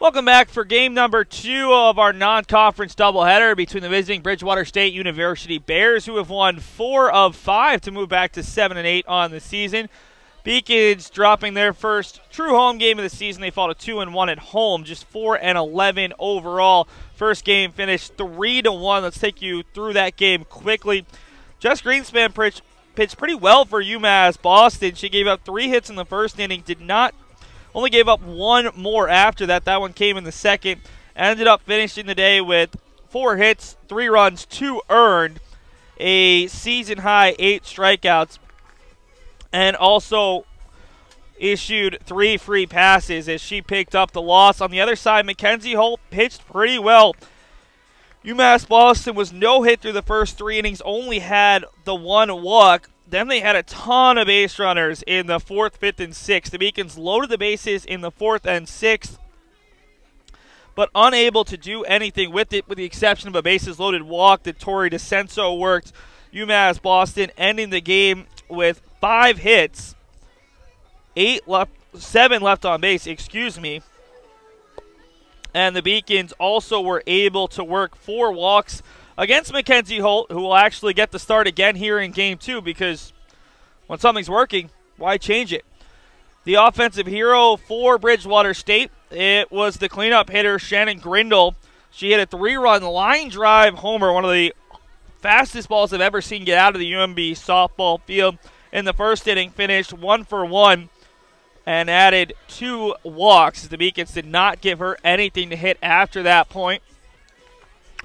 Welcome back for game number 2 of our non-conference doubleheader between the visiting Bridgewater State University Bears, who have won 4 of 5 to move back to 7-8 on the season. Beacons dropping their first true home game of the season. They fall to 2-1 at home, just 4-11 overall. First game finished 3-1. Let's take you through that game quickly. Jess Greenspan pitched pretty well for UMass Boston. She gave up 3 hits in the first inning, only gave up 1 more after that. That one came in the second. Ended up finishing the day with 4 hits, 3 runs, 2 earned, a season-high 8 strikeouts, and also issued 3 free passes as she picked up the loss. On the other side, Mackenzie Holt pitched pretty well. UMass Boston was no hit through the first 3 innings, only had the 1 walk. Then they had a ton of base runners in the 4th, 5th, and 6th. The Beacons loaded the bases in the 4th and 6th, but unable to do anything with it, with the exception of a bases-loaded walk that Tori DiCenso worked. UMass Boston ending the game with 5 hits, 7 left on base, and the Beacons also were able to work 4 walks against Mackenzie Holt, who will actually get the start again here in Game 2, because when something's working, why change it? The offensive hero for Bridgewater State, it was the cleanup hitter, Shannon Grindle. She hit a 3-run line drive homer, one of the fastest balls I've ever seen get out of the UMB softball field. In the first inning, finished 1 for 1 and added 2 walks. The Beacons did not give her anything to hit after that point.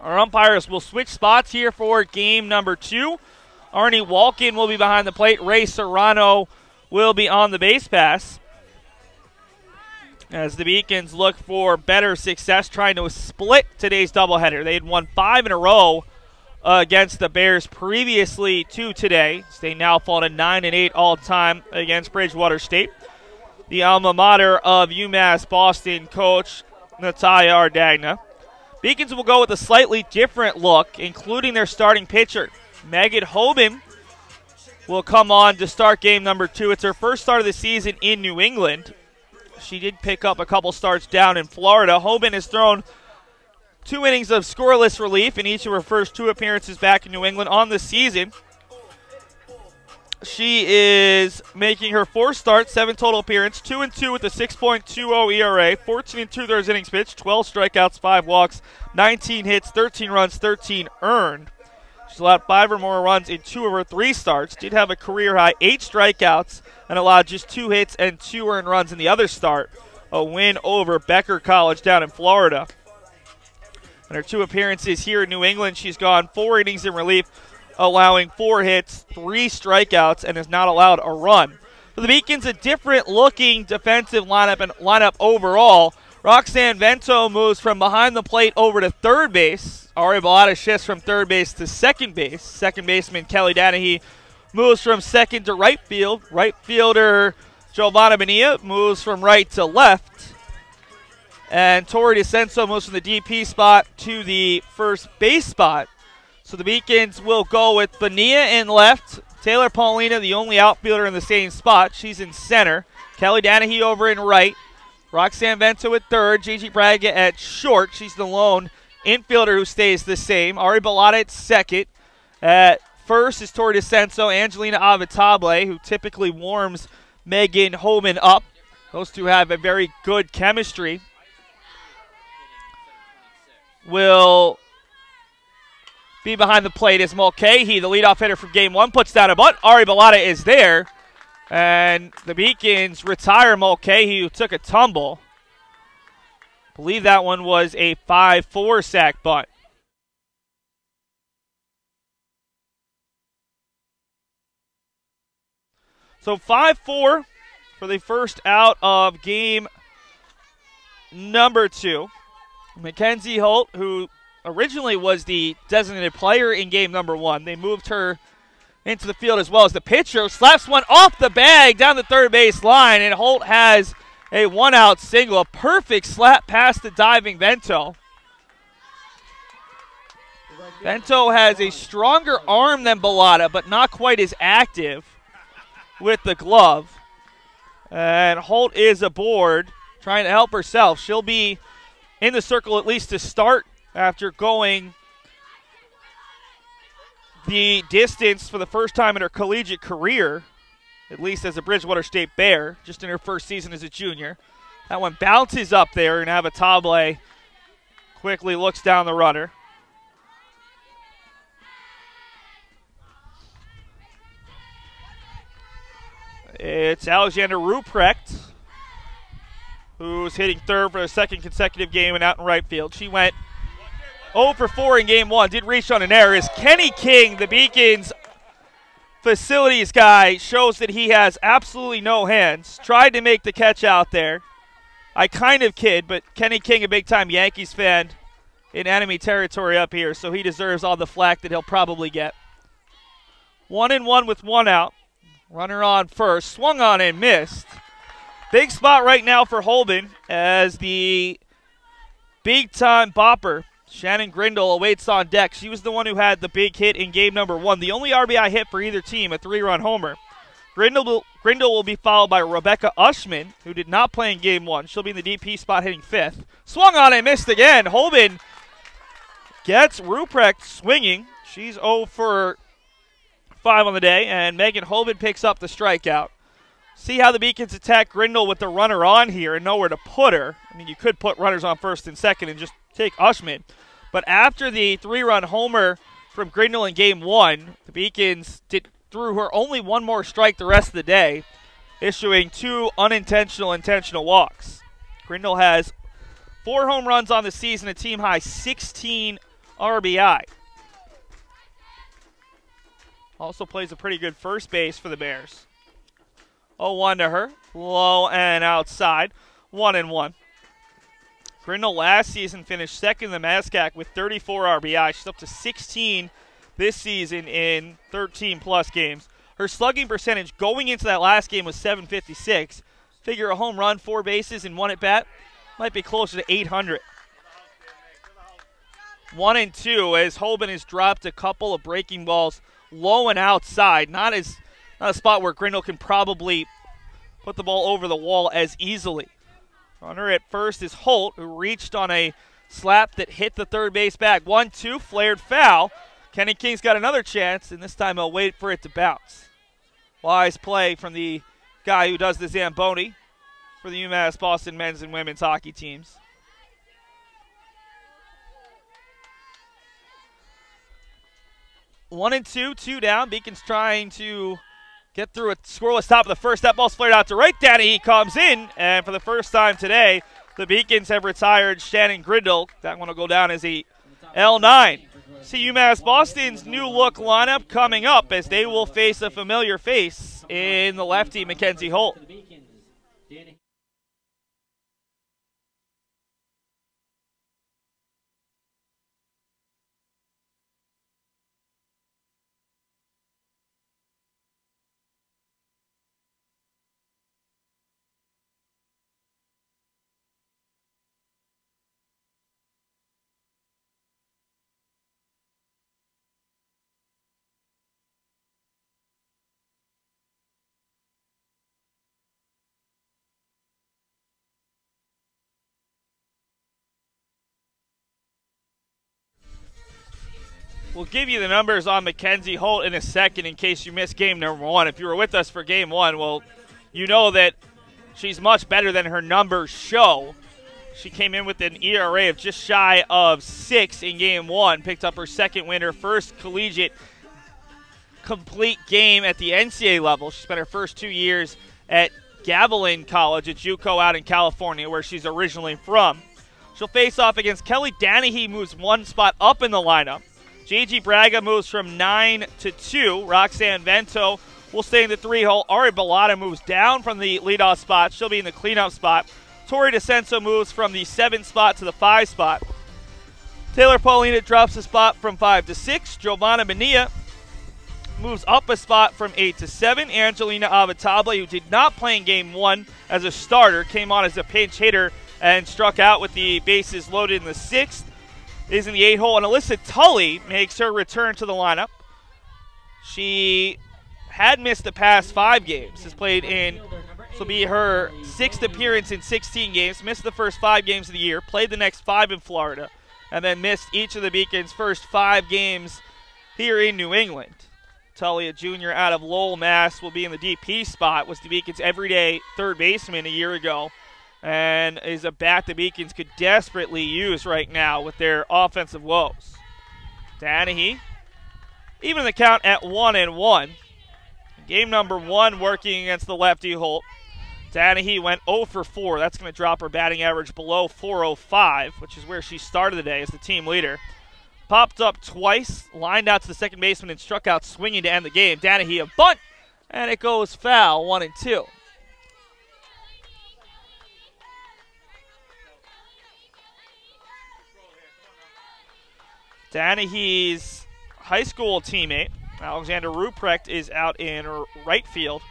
Our umpires will switch spots here for game number 2. Arnie Walkin will be behind the plate. Ray Serrano will be on the base pass, as the Beacons look for better success trying to split today's doubleheader. They had won 5 in a row against the Bears previously to today. So they now fall to 9-8 all-time against Bridgewater State. The alma mater of UMass Boston coach Natalia Ardagna. Beacons will go with a slightly different look, including their starting pitcher. Megan Hoben will come on to start game number 2. It's her first start of the season in New England. She did pick up a couple starts down in Florida. Hoben has thrown 2 innings of scoreless relief in each of her first 2 appearances back in New England on the season. She is making her 4th start, 7 total appearance, 2-2 with a 6.20 ERA, 14 2/3 innings pitched, 12 strikeouts, 5 walks, 19 hits, 13 runs, 13 earned. She's allowed 5 or more runs in 2 of her 3 starts. Did have a career-high 8 strikeouts and allowed just 2 hits and 2 earned runs in the other start, a win over Becker College down in Florida. In her 2 appearances here in New England, she's gone 4 innings in relief, allowing 4 hits, 3 strikeouts, and has not allowed a run. For the Beacons, a different-looking defensive lineup overall. Roxanne Vento moves from behind the plate over to third base. Ari Bellata shifts from third base to second base. Second baseman Kelly Danahy moves from second to right field. Right fielder Giovanna Bonilla moves from right to left. And Tori DiCenso moves from the DP spot to the first base spot. So the Beacons will go with Bonilla in left, Taylor Pawlina, the only outfielder in the same spot. She's in center. Kelly Danahy over in right. Roxanne Vento at third. Gigi Braga at short. She's the lone infielder who stays the same. Ari Bellata at second. At first is Tori DiCenso, Angelina Avitable, who typically warms Megan Hoben up. Those two have a very good chemistry. Will be behind the plate is Mulcahy, the leadoff hitter from game 1, puts down a bunt. Ari Bellata is there, and the Beacons retire Mulcahy, who took a tumble. I believe that one was a 5-4 sack bunt. So 5-4 for the first out of game number 2. Mackenzie Holt, who originally was the designated player in game number 1. They moved her into the field as well as the pitcher. Slaps one off the bag down the third base line, and Holt has a 1-out single. A perfect slap past the diving Vento. Vento has a stronger arm than Bellata, but not quite as active with the glove. And Holt is aboard, trying to help herself. She'll be in the circle at least to start after going the distance for the first time in her collegiate career, at least as a Bridgewater State Bear, just in her first season as a junior. That one bounces up there, and Avatable quickly looks down the runner. It's Alexander Ruprecht, who's hitting third for a second consecutive game and out in right field. She went 0 for 4 in game one, did reach on an error. As Kenny King, the Beacons facilities guy, shows that he has absolutely no hands. Tried to make the catch out there. I kind of kid, but Kenny King, a big-time Yankees fan in enemy territory up here, so he deserves all the flack that he'll probably get. 1-1 with one out. Runner on first, swung on and missed. Big spot right now for Hoben as the big-time bopper, Shannon Grindle, awaits on deck. She was the one who had the big hit in game number one, the only RBI hit for either team, a 3-run homer. Grindle will be followed by Rebecca Ushman, who did not play in game one. She'll be in the DP spot hitting fifth. Swung on and missed again. Hoben gets Ruprecht swinging. She's 0 for 5 on the day, and Megan Hoben picks up the strikeout. See how the Beacons attack Grindle with the runner on here and nowhere to put her. I mean, you could put runners on first and second and just take Ushman. But after the 3-run homer from Grindle in game one, the Beacons threw her only one more strike the rest of the day, issuing 2 intentional walks. Grindle has 4 home runs on the season, a team high 16 RBI. Also plays a pretty good first base for the Bears. 0-1 to her, low and outside, 1-1. Grindle last season finished second in the MASCAC with 34 RBI. She's up to 16 this season in 13-plus games. Her slugging percentage going into that last game was .756. Figure a home run, 4 bases, and 1 at-bat might be closer to 800. 1-2 as Hoben has dropped a couple of breaking balls low and outside. Not a spot where Grindle can probably put the ball over the wall as easily. Runner at first is Holt, who reached on a slap that hit the third base back. 1-2, flared foul. Kenny King's got another chance, and this time he'll wait for it to bounce. Wise play from the guy who does the Zamboni for the UMass Boston men's and women's hockey teams. One and two down. Beacons trying to get through a scoreless top of the first. That ball's flared out to right. Danny, he comes in, and for the first time today, the Beacons have retired Shannon Grindle. That one will go down as a L9. See UMass Boston's new look lineup coming up as they will face a familiar face in the lefty, Mackenzie Holt. We'll give you the numbers on Mackenzie Holt in a second in case you missed game number one. If you were with us for game one, well, you know that she's much better than her numbers show. She came in with an ERA of just shy of 6 in game one, picked up her second win, her first collegiate complete game at the NCAA level. She spent her first 2 years at Gavilan College at JUCO out in California, where she's originally from. She'll face off against Kelly Danahy, moves one spot up in the lineup. Gigi Braga moves from 9 to 2. Roxanne Vento will stay in the 3-hole. Ari Bellata moves down from the leadoff spot. She'll be in the cleanup spot. Tori DiCenso moves from the 7 spot to the 5 spot. Taylor Pawlina drops a spot from 5 to 6. Giovanna Bonilla moves up a spot from 8 to 7. Angelina Avatable, who did not play in game one as a starter, came on as a pinch hitter and struck out with the bases loaded in the 6th. Is in the 8-hole, and Alyssa Tully makes her return to the lineup. She had missed the past 5 games, has played in This will be her 6th appearance in 16 games. Missed the first 5 games of the year, played the next 5 in Florida, and then missed each of the Beacons' first 5 games here in New England. Talia Jr. out of Lowell, Mass. will be in the DP spot. Was the Beacons' everyday third baseman a year ago, and is a bat the Beacons could desperately use right now with their offensive woes. Danahy, even the count at 1-1. Game number 1 working against the lefty Holt. Danahy went 0 for 4. That's going to drop her batting average below .405, which is where she started the day as the team leader. Popped up twice, lined out to the second baseman, and struck out swinging to end the game. Danahy a bunt, and it goes foul, 1-2. Danahy's high school teammate, Alexander Ruprecht, is out in right field.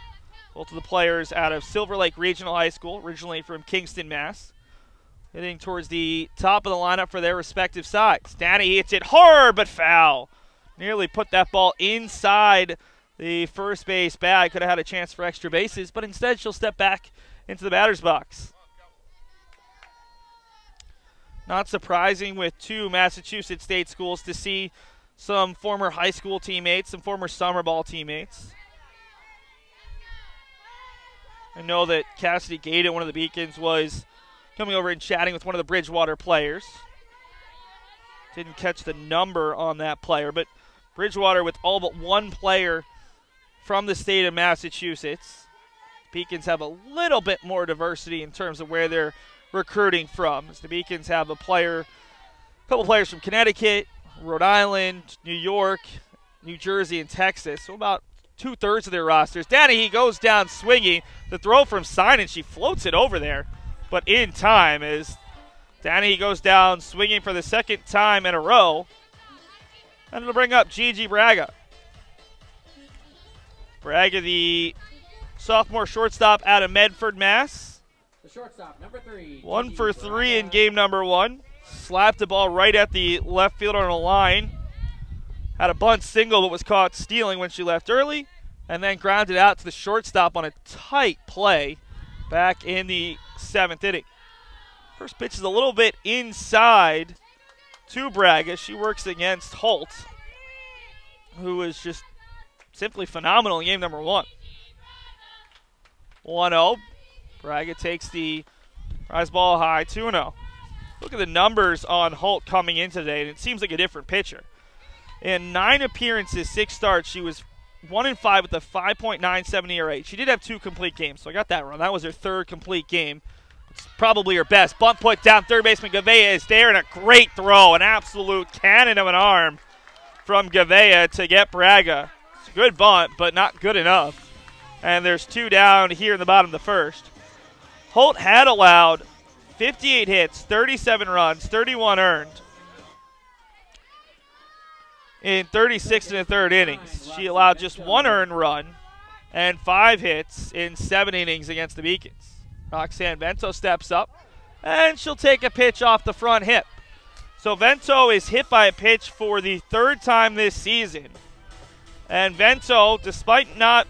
Both of the players out of Silver Lake Regional High School, originally from Kingston, Mass. Hitting towards the top of the lineup for their respective sides. Danahy hits it hard, but foul. Nearly put that ball inside the first base bag. Could have had a chance for extra bases, but instead she'll step back into the batter's box. Not surprising with 2 Massachusetts state schools to see some former high school teammates, some former summer ball teammates. I know that Cassidy Gata, one of the Beacons, was coming over and chatting with one of the Bridgewater players. Didn't catch the number on that player, but Bridgewater with all but 1 player from the state of Massachusetts. Beacons have a little bit more diversity in terms of where they're recruiting from. As the Beacons have a couple players from Connecticut, Rhode Island, New York, New Jersey, and Texas. So about 2/3 of their rosters. Danahy goes down swinging. The throw from Sinan, she floats it over there, but in time as Danahy goes down swinging for the 2nd time in a row. And it'll bring up Gigi Braga. Braga, the sophomore shortstop out of Medford, Mass. The shortstop, number 3. 1 for 3 in game number 1. Slapped the ball right at the left fielder on the line. Had a bunt single, but was caught stealing when she left early, and then grounded out to the shortstop on a tight play back in the 7th inning. First pitch is a little bit inside to Braga. She works against Holt, who is just simply phenomenal in game number 1. 1-0. Braga takes the prize ball high, 2-0. Look at the numbers on Holt coming in today, and it seems like a different pitcher. In 9 appearances, 6 starts, she was 1-5 with a 5.97 ERA. She did have 2 complete games, so I got that wrong. That was her 3rd complete game. It's probably her best. Bunt put down, third baseman Gavea is there, and a great throw, an absolute cannon of an arm from Gavea to get Braga. It's a good bunt, but not good enough. And there's 2 down here in the bottom of the 1st. Holt had allowed 58 hits, 37 runs, 31 earned in 36 1/3 innings. She allowed just 1 earned run and 5 hits in 7 innings against the Beacons. Roxanne Vento steps up, and she'll take a pitch off the front hip. So Vento is hit by a pitch for the 3rd time this season. And Vento, despite not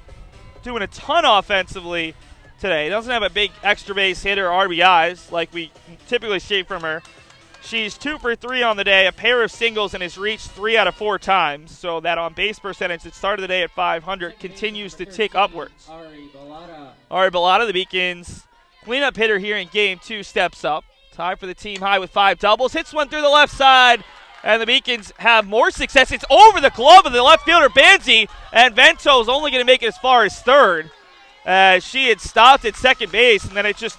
doing a ton offensively today, doesn't have a big extra base hit or RBIs like we typically see from her. She's 2 for 3 on the day, a pair of singles, and has reached 3 out of 4 times. So that on-base percentage that started the day at .500 continues to tick upwards. Ari Bellata, the Beacons' cleanup hitter here in Game 2, steps up. Tied for the team high with 5 doubles. Hits one through the left side, and the Beacons have more success. It's over the glove of the left fielder, Banzi, and Vento's only going to make it as far as 3rd. She had stopped at second base, and then it just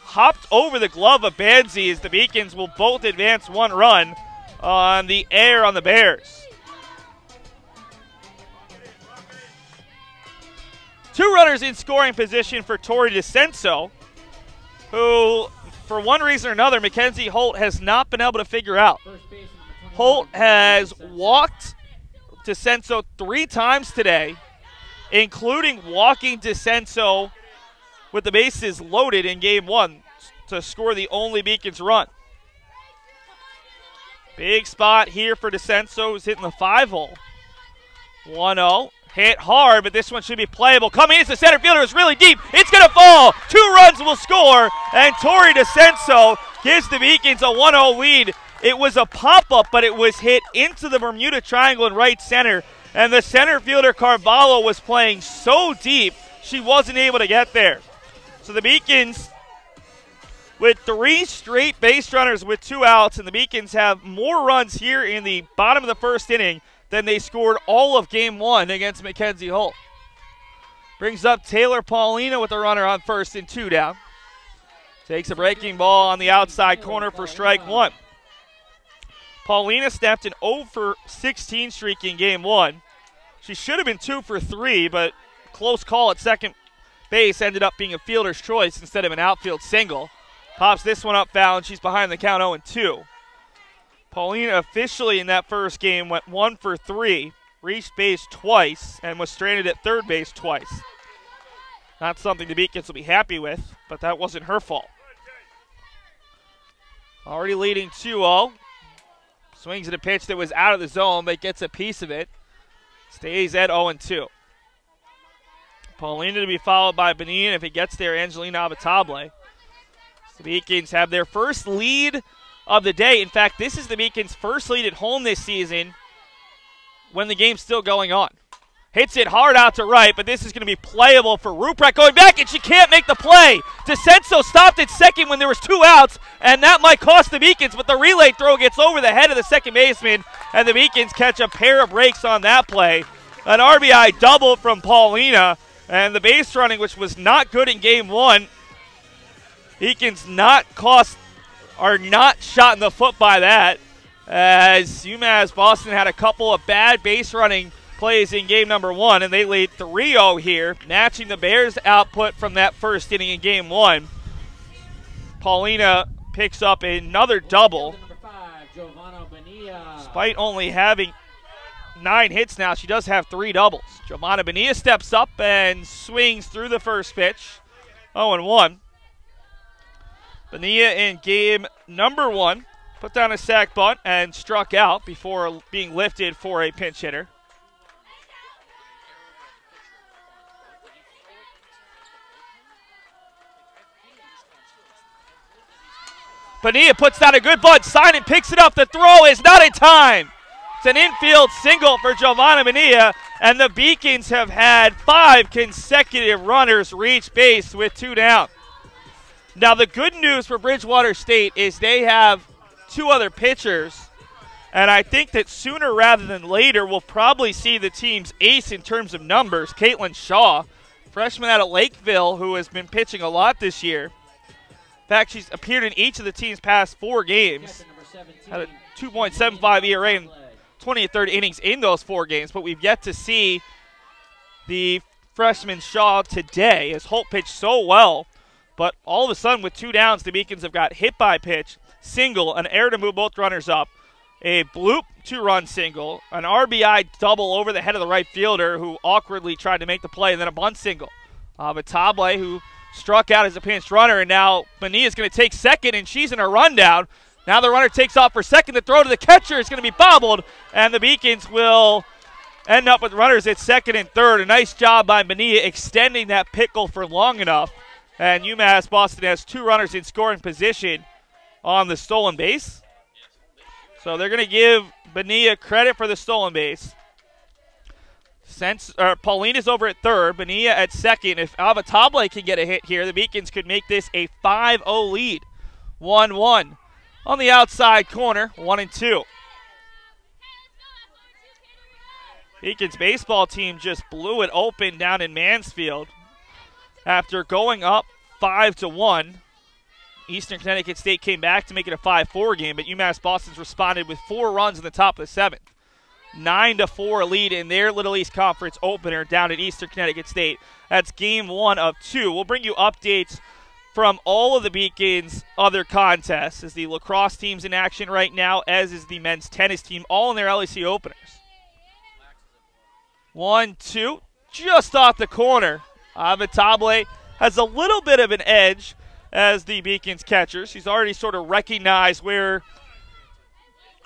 hopped over the glove of Banzi as the Beacons will both advance 1 run on the air on the Bears. 2 runners in scoring position for Tori DiCenso, who, for one reason or another, Mackenzie Holt has not been able to figure out. Holt has walked DiCenso 3 times today, including walking DiCenso with the bases loaded in Game 1 to score the only Beacons run. Big spot here for DiCenso, who's hitting the 5-hole. 1-0. Hit hard, but this one should be playable. Coming in, the center fielder is really deep. It's going to fall. 2 runs will score, and Tori DiCenso gives the Beacons a 1-0 lead. It was a pop-up, but it was hit into the Bermuda Triangle in right center, and the center fielder Carvalho was playing so deep, she wasn't able to get there. So the Beacons, with 3 straight base runners with 2 outs, and the Beacons have more runs here in the bottom of the first inning than they scored all of Game 1 against Mackenzie Holt. Brings up Taylor Pawlina with a runner on first and 2 down. Takes a breaking ball on the outside corner for strike 1. Pawlina snapped an 0 for 16 streak in Game 1. She should have been 2 for 3, but close call at second base ended up being a fielder's choice instead of an outfield single. Pops this one up foul, and she's behind the count 0-2. Pawlina officially in that first game went 1 for 3, reached base twice, and was stranded at third base twice. Not something the Beacons will be happy with, but that wasn't her fault. Already leading 2-0. Swings at a pitch that was out of the zone, but gets a piece of it. Stays at 0-2. Pawlina to be followed by Bonilla, and if it gets there, Angelina Avatable. The Beacons have their first lead of the day. In fact, this is the Beacons' first lead at home this season when the game's still going on. Hits it hard out to right, but this is going to be playable for Ruprecht going back, and she can't make the play. DiCenso stopped at second when there was 2 outs, and that might cost the Beacons, but the relay throw gets over the head of the second baseman, and the Beacons catch a pair of breaks on that play. An RBI double from Pawlina, and the base running, which was not good in Game 1. Beacons are not shot in the foot by that, as UMass Boston had a couple of bad base running plays in game number 1, and they lead 3-0 here, matching the Bears' output from that first inning in Game 1. Pawlina picks up another double. Despite only having 9 hits now, she does have 3 doubles. Giovanna Bonilla steps up and swings through the first pitch. 0-1. Bonilla in game number 1 put down a sac bunt and struck out before being lifted for a pinch hitter. Bonilla puts down a good bunt. Simon picks it up. The throw is not in time. It's an infield single for Giovanna Bonilla, and the Beacons have had 5 consecutive runners reach base with 2 down. Now, the good news for Bridgewater State is they have 2 other pitchers, and I think that sooner rather than later we'll probably see the team's ace in terms of numbers, Caitlin Shaw, freshman out of Lakeville, who has been pitching a lot this year. In fact, she's appeared in each of the team's past 4 games, had a 2.75 ERA in 23rd innings in those 4 games, but we've yet to see the freshman Shaw today, as Holt pitched so well. But all of a sudden, with 2 downs, the Beacons have got hit by pitch, single, an error to move both runners up, a bloop 2-run single, an RBI double over the head of the right fielder who awkwardly tried to make the play, and then a bunt single. Avatable, who struck out as a pinch runner, and now Bonilla is going to take second, and she's in a rundown. Now the runner takes off for second. The throw to the catcher is going to be bobbled, and the Beacons will end up with runners at second and third. A nice job by Bonilla extending that pickle for long enough. And UMass Boston has 2 runners in scoring position on the stolen base. So they're going to give Bonilla credit for the stolen base. Paulina's over at third, Bonilla at second. If Avatable can get a hit here, the Beacons could make this a 5-0 lead. 1-1 on the outside corner, 1-2. Beacons baseball team just blew it open down in Mansfield. After going up 5-1, Eastern Connecticut State came back to make it a 5-4 game, but UMass Boston's responded with 4 runs in the top of the 7th. 9-4 lead in their Little East Conference opener down at Eastern Connecticut State. That's game 1 of 2. We'll bring you updates from all of the Beacons' other contests, as the lacrosse team's in action right now, as is the men's tennis team, all in their LEC openers. 1-2, just off the corner. Avatable has a little bit of an edge as the Beacons catcher. She's already sort of recognized where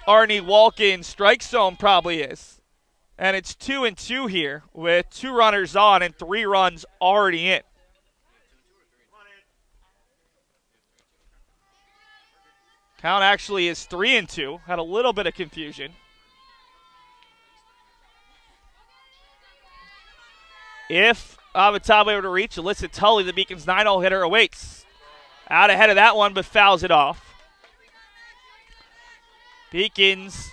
Arnie Walken's strike zone probably is. And it's 2-2 here with 2 runners on and 3 runs already in. Count actually is 3-2. Had a little bit of confusion. If Avatable able to reach, Alyssa Tully, the Beacons 9-0 hitter, awaits. Out ahead of that one, but fouls it off. Beacons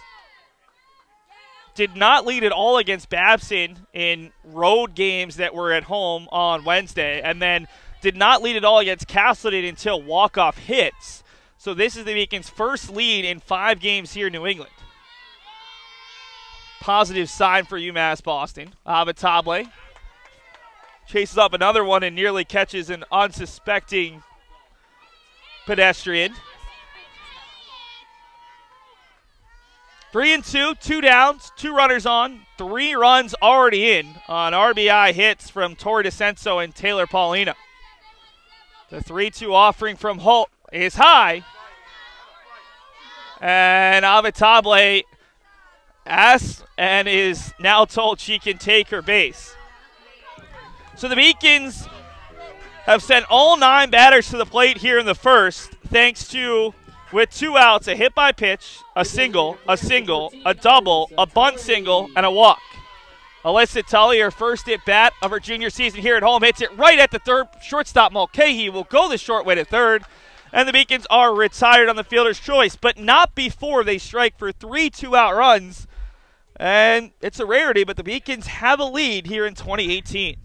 did not lead at all against Babson in road games that were at home on Wednesday, and then did not lead at all against Castleton until walk-off hits. So this is the Beacons' first lead in 5 games here in New England. Positive sign for UMass Boston. Avatable chases up another one and nearly catches an unsuspecting pedestrian. 3-2, 2 downs, 2 runners on, 3 runs already in on RBI hits from Tori DiCenso and Taylor Pawlina. The 3-2 offering from Holt is high. And Avatable asks and is now told she can take her base. So the Beacons have sent all 9 batters to the plate here in the first, thanks to, with 2 outs, a hit by pitch, a single, a double, a bunt single, and a walk. Alyssa Tully, her first at bat of her junior season here at home, hits it right at the third. Shortstop Mulcahy will go the short way to third, and the Beacons are retired on the fielder's choice, but not before they strike for 3 2-out runs. And it's a rarity, but the Beacons have a lead here in 2018.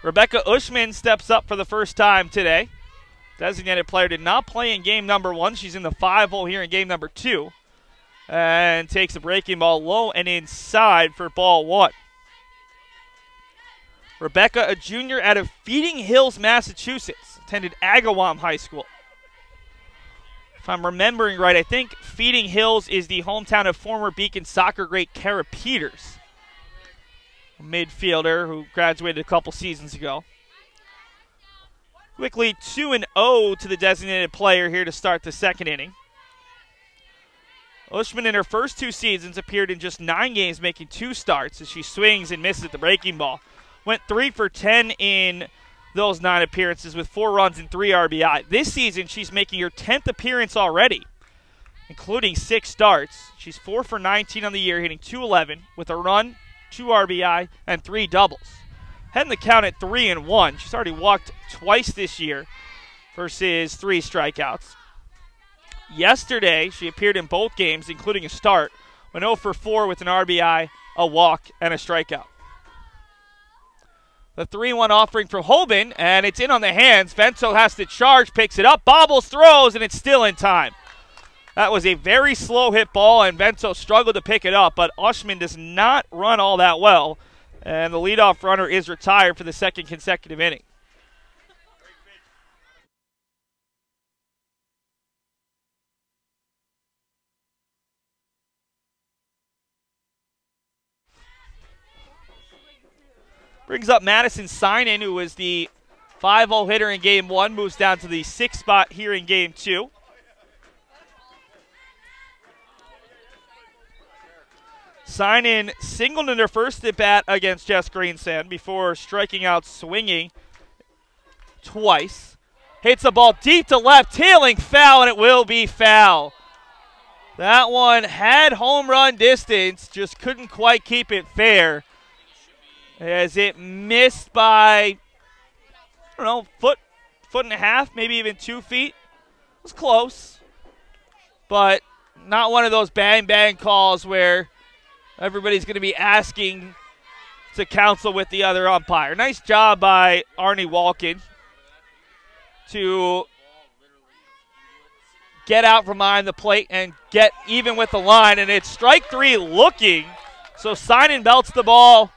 Rebecca Ushman steps up for the first time today. Designated player did not play in game number 1. She's in the 5-hole here in game number 2. And takes a breaking ball low and inside for ball 1. Rebecca, a junior out of Feeding Hills, Massachusetts, attended Agawam High School. If I'm remembering right, I think Feeding Hills is the hometown of former Beacon soccer great Kara Peters, a midfielder who graduated a couple seasons ago. Quickly 2-0 to the designated player here to start the second inning. Ushman in her first 2 seasons appeared in just 9 games, making 2 starts as she swings and misses the breaking ball. Went 3 for 10 in those 9 appearances with 4 runs and 3 RBI. This season, she's making her 10th appearance already, including 6 starts. She's 4 for 19 on the year, hitting .211 with a run, 2 RBI, and 3 doubles. Heading the count at 3-1. She's already walked twice this year versus 3 strikeouts. Yesterday, she appeared in both games, including a start. Went 0 for 4 with an RBI, a walk, and a strikeout. The 3-1 offering from Hoben, and it's in on the hands. Vento has to charge, picks it up, bobbles, throws, and it's still in time. That was a very slow hit ball, and Vento struggled to pick it up, but Ushman does not run all that well, and the leadoff runner is retired for the second consecutive inning. Brings up Madison Synan, who was the 5-0 hitter in Game 1, moves down to the 6th spot here in Game 2. Synan singled in her first at-bat against Jess Greensand before striking out swinging twice. Hits the ball deep to left, tailing foul, and it will be foul. That one had home run distance, just couldn't quite keep it fair, as it missed by, I don't know, foot and a half, maybe even 2 feet. It was close, but not one of those bang-bang calls where everybody's going to be asking to counsel with the other umpire. Nice job by Arnie Walken to get out from behind the plate and get even with the line, and it's strike 3 looking. So Synan belts the ball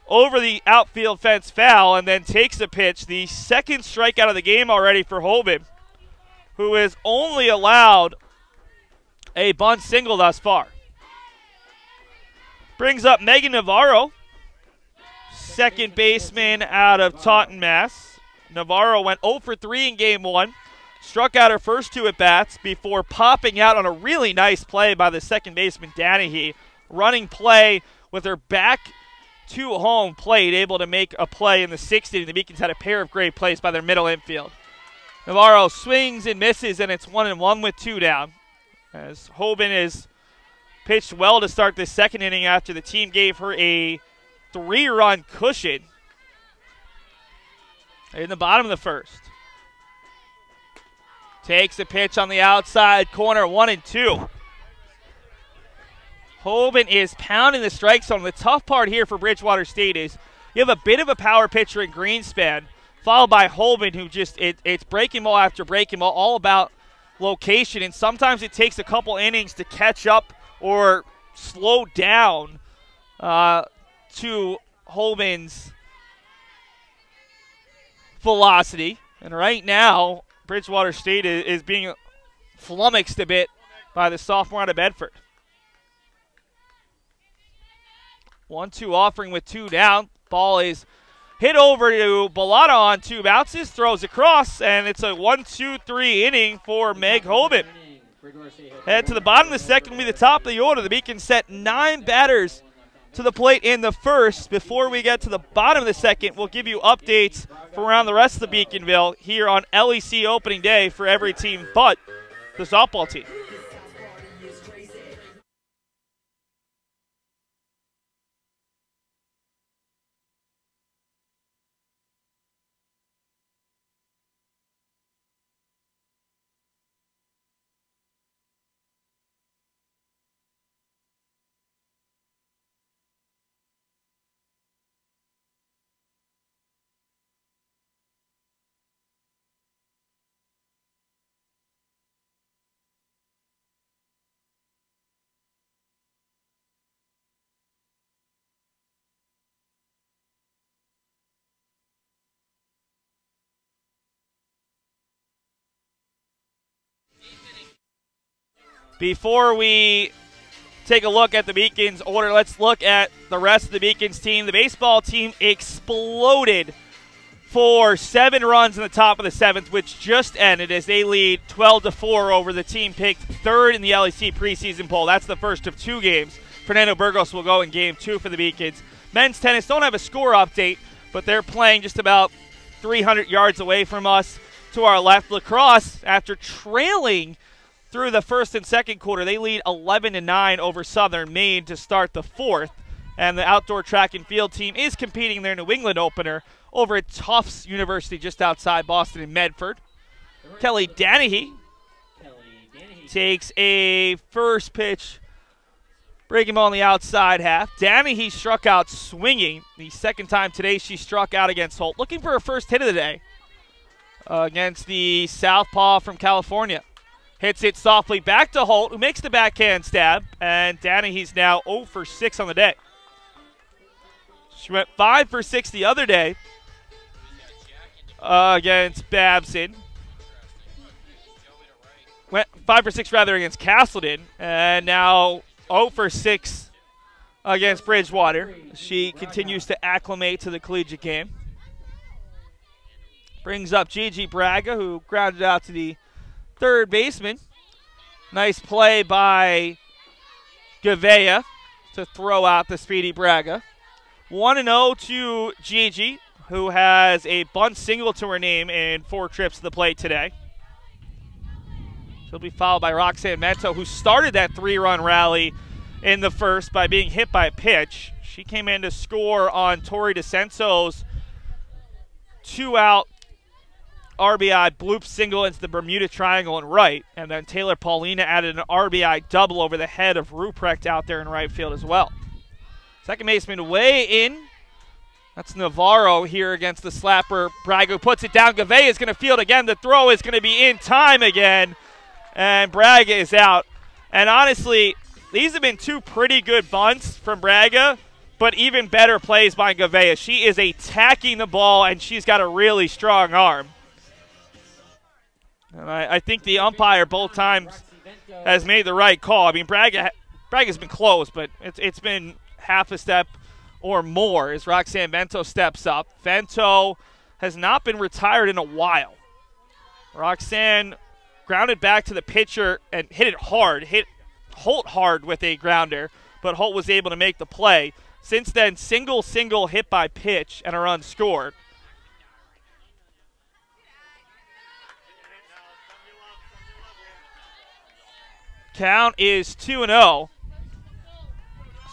over the outfield fence foul and then takes a pitch. The second strikeout of the game already for Hoben, who has only allowed a bunt single thus far. Brings up Megan Navarro, second baseman out of Taunton, Mass. Navarro went 0 for 3 in Game 1, struck out her first 2 at-bats before popping out on a really nice play by the second baseman, Danahy. Running play with her back to home plate, able to make a play in the 6th inning. The Beacons had a pair of great plays by their middle infield. Navarro swings and misses, and it's 1-1 with 2 down, as Hoben is pitched well to start this second inning after the team gave her a 3-run cushion in the bottom of the first. Takes a pitch on the outside corner, 1-2. Hoben is pounding the strike zone. The tough part here for Bridgewater State is you have a bit of a power pitcher in Greenspan, followed by Hoben, who just, it's breaking ball after breaking ball, all about location, and sometimes it takes a couple innings to catch up or slow down to Hoben's velocity. And right now, Bridgewater State is being flummoxed a bit by the sophomore out of Bedford. 1-2 offering with 2 down. Ball is hit over to Pawlina on 2 bounces, throws across, and it's a 1-2-3 inning for Meg Hoben. Head to the bottom of the second will be the top of the order. The Beacons set 9 batters to the plate in the first. Before we get to the bottom of the second, we'll give you updates from around the rest of the Beaconville here on LEC opening day for every team but the softball team. Before we take a look at the Beacons order, let's look at the rest of the Beacons team. The baseball team exploded for 7 runs in the top of the 7th, which just ended as they lead 12-4 over the team picked 3rd in the LEC preseason poll. That's the first of 2 games. Fernando Burgos will go in Game 2 for the Beacons. Men's tennis don't have a score update, but they're playing just about 300 yards away from us to our left. Lacrosse, after trailing through the first and second quarter, they lead 11-9 over Southern Maine to start the 4th. And the outdoor track and field team is competing their New England opener over at Tufts University just outside Boston in Medford. Kelly Danahy takes a first pitch, breaking ball on the outside half. Danahy struck out swinging. The second time today she struck out against Holt. Looking for her first hit of the day against the southpaw from California. Hits it softly back to Holt, who makes the backhand stab, and Danahy's now 0 for 6 on the day. She went 5 for 6 the other day against Babson. Went 5 for 6 rather against Castleton, and now 0 for 6 against Bridgewater. She continues to acclimate to the collegiate game. Brings up Gigi Braga, who grounded out to the third baseman. Nice play by Gavea to throw out the speedy Braga. 1-0 to Gigi, who has a bunt single to her name in 4 trips to the plate today. She'll be followed by Roxanne Mento, who started that 3-run rally in the first by being hit by a pitch. She came in to score on Tori DiCenso's 2-out RBI bloop single into the Bermuda Triangle in right, and then Taylor Pawlina added an RBI double over the head of Ruprecht out there in right field as well. Second baseman way in. That's Navarro here against the slapper. Braga puts it down. Gavea is going to field again. The throw is going to be in time again, and Braga is out. And honestly, these have been 2 pretty good bunts from Braga, but even better plays by Gavea. She is attacking the ball, and she's got a really strong arm. And I think the umpire both times has made the right call. I mean, Braga's been close, but it's been half a step or more as Roxanne Vento steps up. Vento has not been retired in a while. Roxanne grounded back to the pitcher and hit it hard, hit Holt hard with a grounder, but Holt was able to make the play. Since then, single hit by pitch and a run scored. Count is 2-0.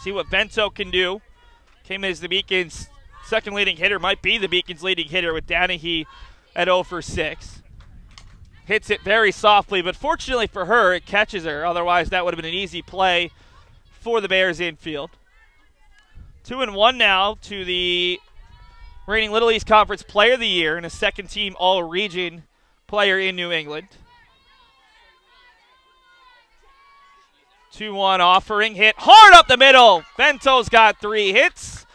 See what Vento can do. Came as the Beacons' second leading hitter, might be the Beacons' leading hitter with Danahy at 0 for 6. Hits it very softly, but fortunately for her, it catches her. Otherwise, that would have been an easy play for the Bears infield. 2-1 now to the reigning Little East Conference Player of the Year and a second-team All-Region player in New England. 2-1 offering, hit hard up the middle. Vento's got 3 hits.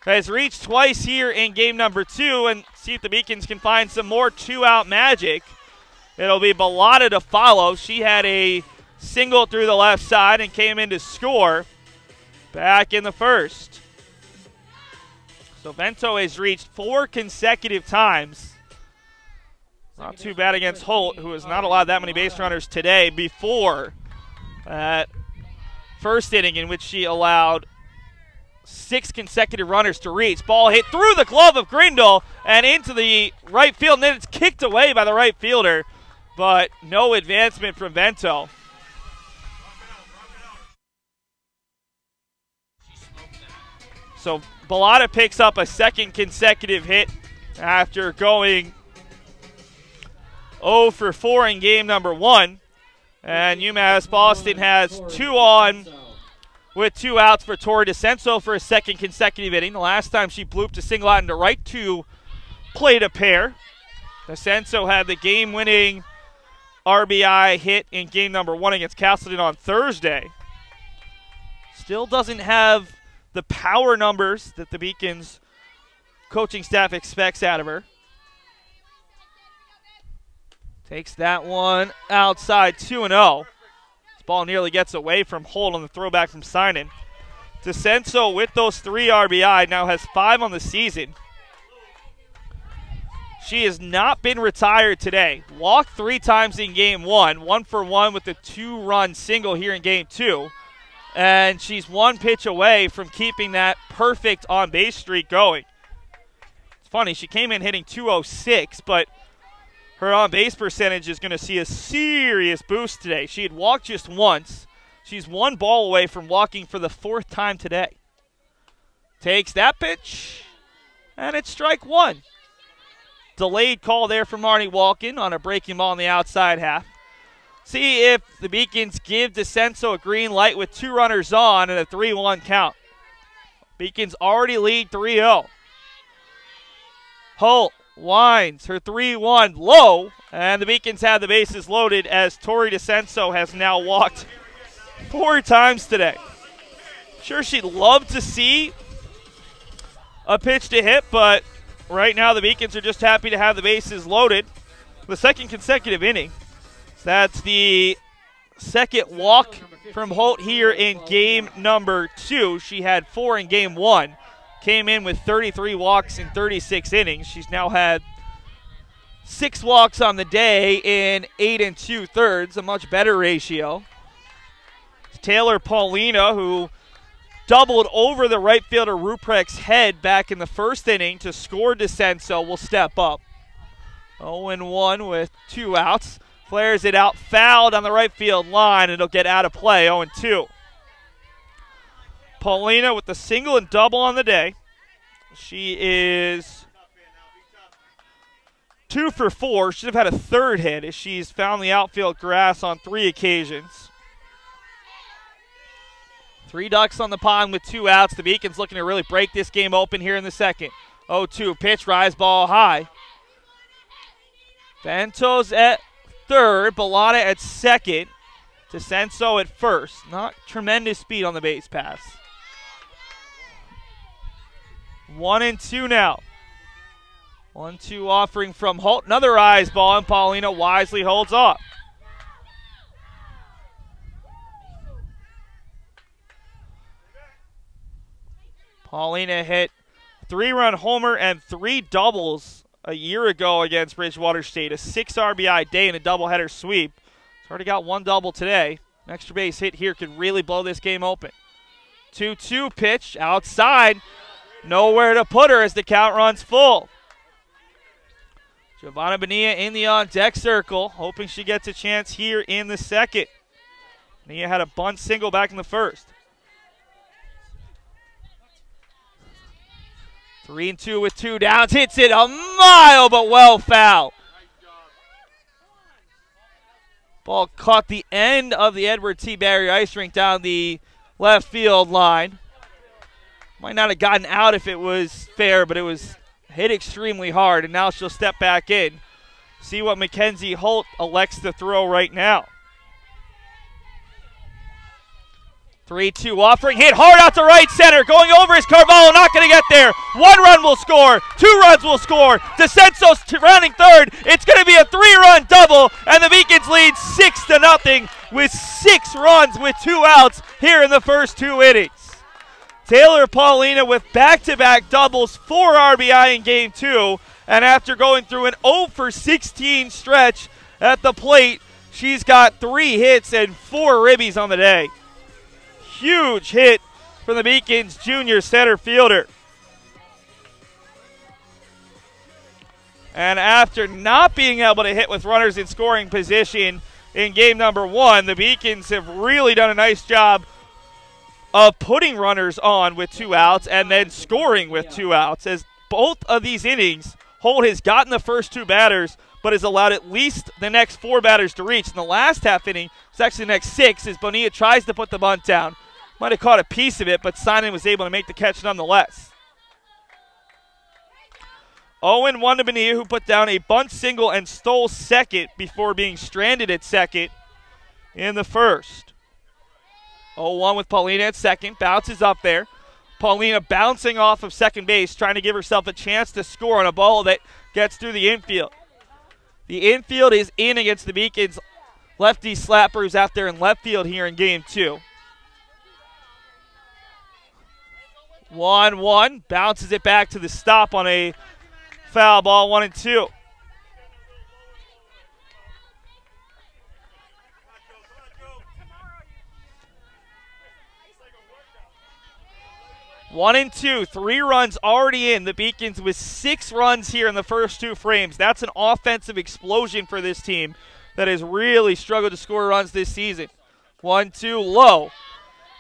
Has reached twice here in game number 2, and see if the Beacons can find some more 2-out magic. It'll be Bellata to follow. She had a single through the left side and came in to score back in the first. So Vento has reached 4 consecutive times. Not too bad against Holt, who has not allowed that many base runners today before that first inning in which she allowed 6 consecutive runners to reach. Ball hit through the glove of Grindle and into the right field, and then it's kicked away by the right fielder, but no advancement from Vento. So Bellata picks up a second consecutive hit after going 0 for 4 in game number 1. And UMass Boston has 2 on with 2 outs for Tori DiCenso for a second consecutive inning. The last time she blooped a single out into right to plate a pair. DiCenso had the game-winning RBI hit in game number 1 against Castleton on Thursday. Still doesn't have the power numbers that the Beacons coaching staff expects out of her. Takes that one outside, 2-0. This ball nearly gets away from Holt on the throwback from Sinan. DiCenso with those 3 RBI now has 5 on the season. She has not been retired today. Walked 3 times in game 1, 1 for 1 with a 2-run single here in game 2. And she's 1 pitch away from keeping that perfect on-base streak going. It's funny, she came in hitting .206, but her on-base percentage is going to see a serious boost today. She had walked just once. She's 1 ball away from walking for the 4th time today. Takes that pitch, and it's strike 1. Delayed call there from Marnie Walken on a breaking ball in the outside half. See if the Beacons give DiCenso a green light with 2 runners on and a 3-1 count. Beacons already lead 3-0. Holt winds her 3-1 low, and the Beacons have the bases loaded as Tori DiCenso has now walked 4 times today. Sure, she'd love to see a pitch to hit, but right now the Beacons are just happy to have the bases loaded. The second consecutive inning. So that's the second walk from Holt here in game number 2. She had 4 in game 1. Came in with 33 walks in 36 innings. She's now had 6 walks on the day in 8 2/3, a much better ratio. Taylor Pawlina, who doubled over the right fielder Ruprecht's head back in the first inning to score DiCenso, will step up. 0-1 with 2 outs. Flares it out, fouled on the right field line. It'll get out of play, 0-2. Pawlina with the single and double on the day. She is 2 for 4. Should have had a third hit as she's found the outfield grass on 3 occasions. 3 ducks on the pond with 2 outs. The Beacons looking to really break this game open here in the second. 0-2 pitch, rise ball high. Ventos at third, Pawlina at second. DiCenso at first. Not tremendous speed on the base pass. 1-2 now. 1-2 offering from Holt. Another rise ball, and Pawlina wisely holds off. Pawlina hit 3-run homer and 3 doubles a year ago against Bridgewater State. A 6 RBI day and a doubleheader sweep. She's already got 1 double today. An extra base hit here could really blow this game open. 2-2 pitch outside. Nowhere to put her as the count runs full. Giovanna Bonilla in the on-deck circle, hoping she gets a chance here in the second. Bonilla had a bunt single back in the first. 3-2 with 2 downs. Hits it a mile, but well foul. Ball caught the end of the Edward T. Barry ice rink down the left field line. Might not have gotten out if it was fair, but it was hit extremely hard, and now she'll step back in. See what Mackenzie Holt elects to throw right now. 3-2 offering, hit hard out to right center. Going over is Carvalho, not going to get there. 1 run will score, 2 runs will score. DiCenso's rounding third. It's going to be a 3-run double, and the Beacons lead 6-0 with 6 runs with 2 outs here in the first 2 innings. Taylor Pawlina with back-to-back doubles, 4 RBI in game 2, and after going through an 0-for-16 stretch at the plate, she's got 3 hits and 4 ribbies on the day. Huge hit from the Beacons junior center fielder. And after not being able to hit with runners in scoring position in game number 1, the Beacons have really done a nice job of putting runners on with 2 outs and then scoring with 2 outs. As both of these innings, Holt has gotten the first 2 batters, but has allowed at least the next 4 batters to reach. In the last half inning, it's actually the next 6, as Bonilla tries to put the bunt down. Might have caught a piece of it, but Simon was able to make the catch nonetheless. 0-1 to Bonilla, who put down a bunt single and stole second before being stranded at second in the first. 0-1 with Pawlina at second, bounces up there. Pawlina bouncing off of second base, trying to give herself a chance to score on a ball that gets through the infield. The infield is in against the Beacons. Lefty slappers out there in left field here in game 2. 1-1, bounces it back to the stop on a foul ball, 1-2. One and two, 3 runs already in. The Beacons with 6 runs here in the first 2 frames. That's an offensive explosion for this team that has really struggled to score runs this season. 1-2 low.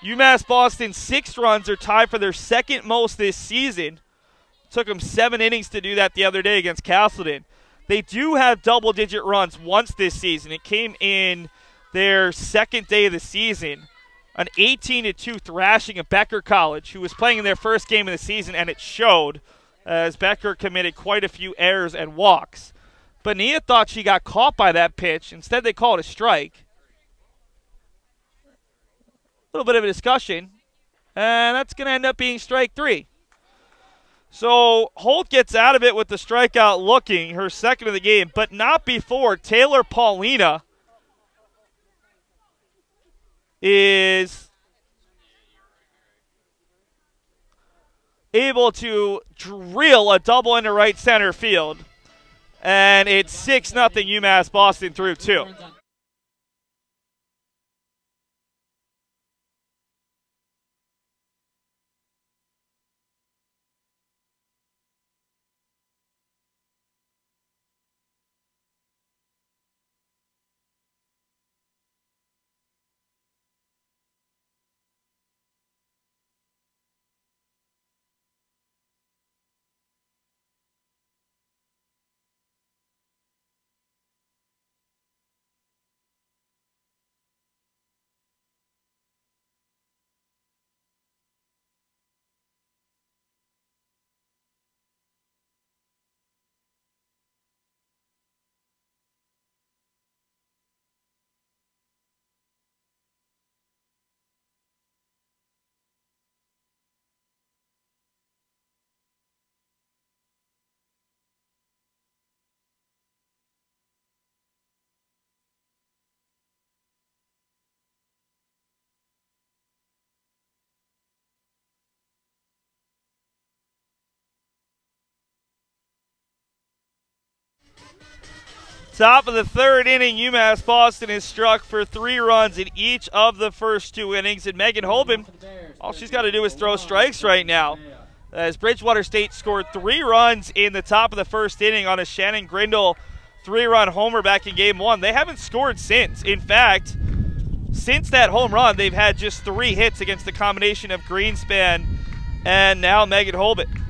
UMass Boston 6 runs are tied for their 2nd most this season. Took them 7 innings to do that the other day against Castleton. They do have double-digit runs once this season. It came in their 2nd day of the season. An 18-2 thrashing of Becker College, who was playing in their first game of the season, and it showed as Becker committed quite a few errors and walks. Bonilla thought she got caught by that pitch. Instead, they call it a strike. A little bit of a discussion, and that's going to end up being strike 3. So Holt gets out of it with the strikeout looking, her second of the game, but not before Taylor Pawlina is able to drill a double into right center field. And it's 6-0 UMass Boston through 2. Top of the third inning, UMass Boston is struck for 3 runs in each of the first 2 innings. And Megan Hoben, all she's got to do is throw strikes right now, as Bridgewater State scored 3 runs in the top of the first inning on a Shannon Grindle 3-run homer back in Game 1. They haven't scored since. In fact, since that home run, they've had just 3 hits against the combination of Greenspan and now Megan Hoben.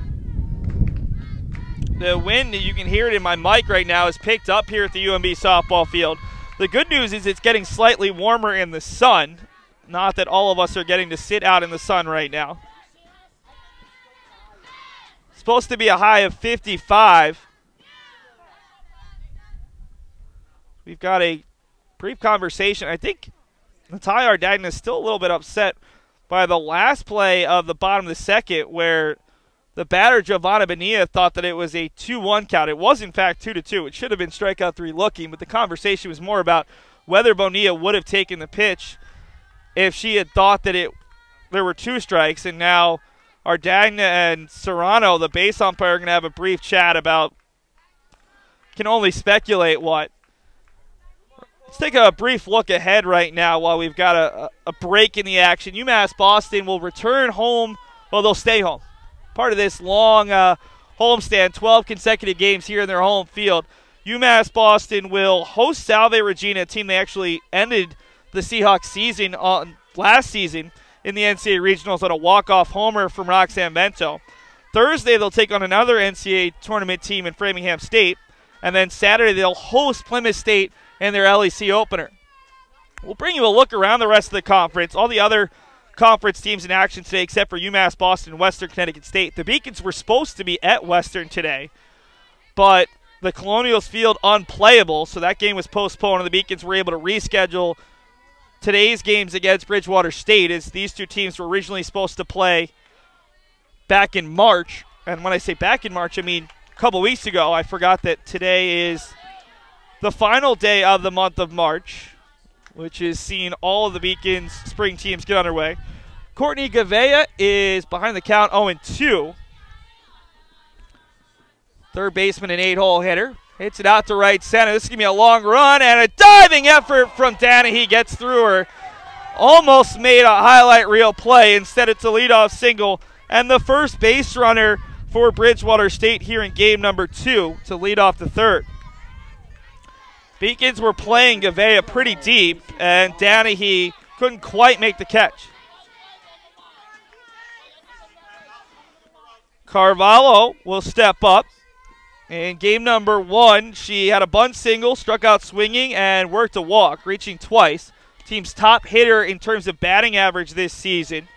The wind, you can hear it in my mic right now, is picked up here at the UMB softball field. The good news is it's getting slightly warmer in the sun. Not that all of us are getting to sit out in the sun right now. It's supposed to be a high of 55. We've got a brief conversation. I think Natalia Ardagna is still a little bit upset by the last play of the bottom of the second, where the batter, Giovanna Bonilla, thought that it was a 2-1 count. It was, in fact, 2-2. It should have been strikeout 3 looking, but the conversation was more about whether Bonilla would have taken the pitch if she had thought that there were 2 strikes. And now Ardagna and Serrano, the base umpire, are going to have a brief chat about, can only speculate what. Let's take a brief look ahead right now while we've got a break in the action. UMass Boston will return home. Well, they'll stay home. Part of this long homestand, 12 consecutive games here in their home field. UMass Boston will host Salve Regina, a team they actually ended the Seahawks season on last season in the NCAA Regionals on a walk-off homer from Roxanne Bento. Thursday, they'll take on another NCAA tournament team in Framingham State. And then Saturday, they'll host Plymouth State in their LEC opener. We'll bring you a look around the rest of the conference. All the other conference teams in action today except for UMass Boston and Western Connecticut State. The Beacons were supposed to be at Western today, but the Colonials field unplayable, so that game was postponed, and the Beacons were able to reschedule today's games against Bridgewater State, as these 2 teams were originally supposed to play back in March. And when I say back in March, I mean a couple weeks ago. I forgot that today is the final day of the month of March, which is seeing all of the Beacons spring teams get underway. Courtney Gavea is behind the count 0-2. Third baseman, an 8-hole hitter. Hits it out to right center. This is going to be a long run, and a diving effort from Danahy gets through her. Almost made a highlight reel play. Instead, it's a leadoff single. And the first base runner for Bridgewater State here in game number 2 to lead off the third. Beacons were playing Gavea pretty deep, and Danahy couldn't quite make the catch. Carvalho will step up. In game number 1, she had a bunt single, struck out swinging, and worked a walk, reaching twice. Team's top hitter in terms of batting average this season.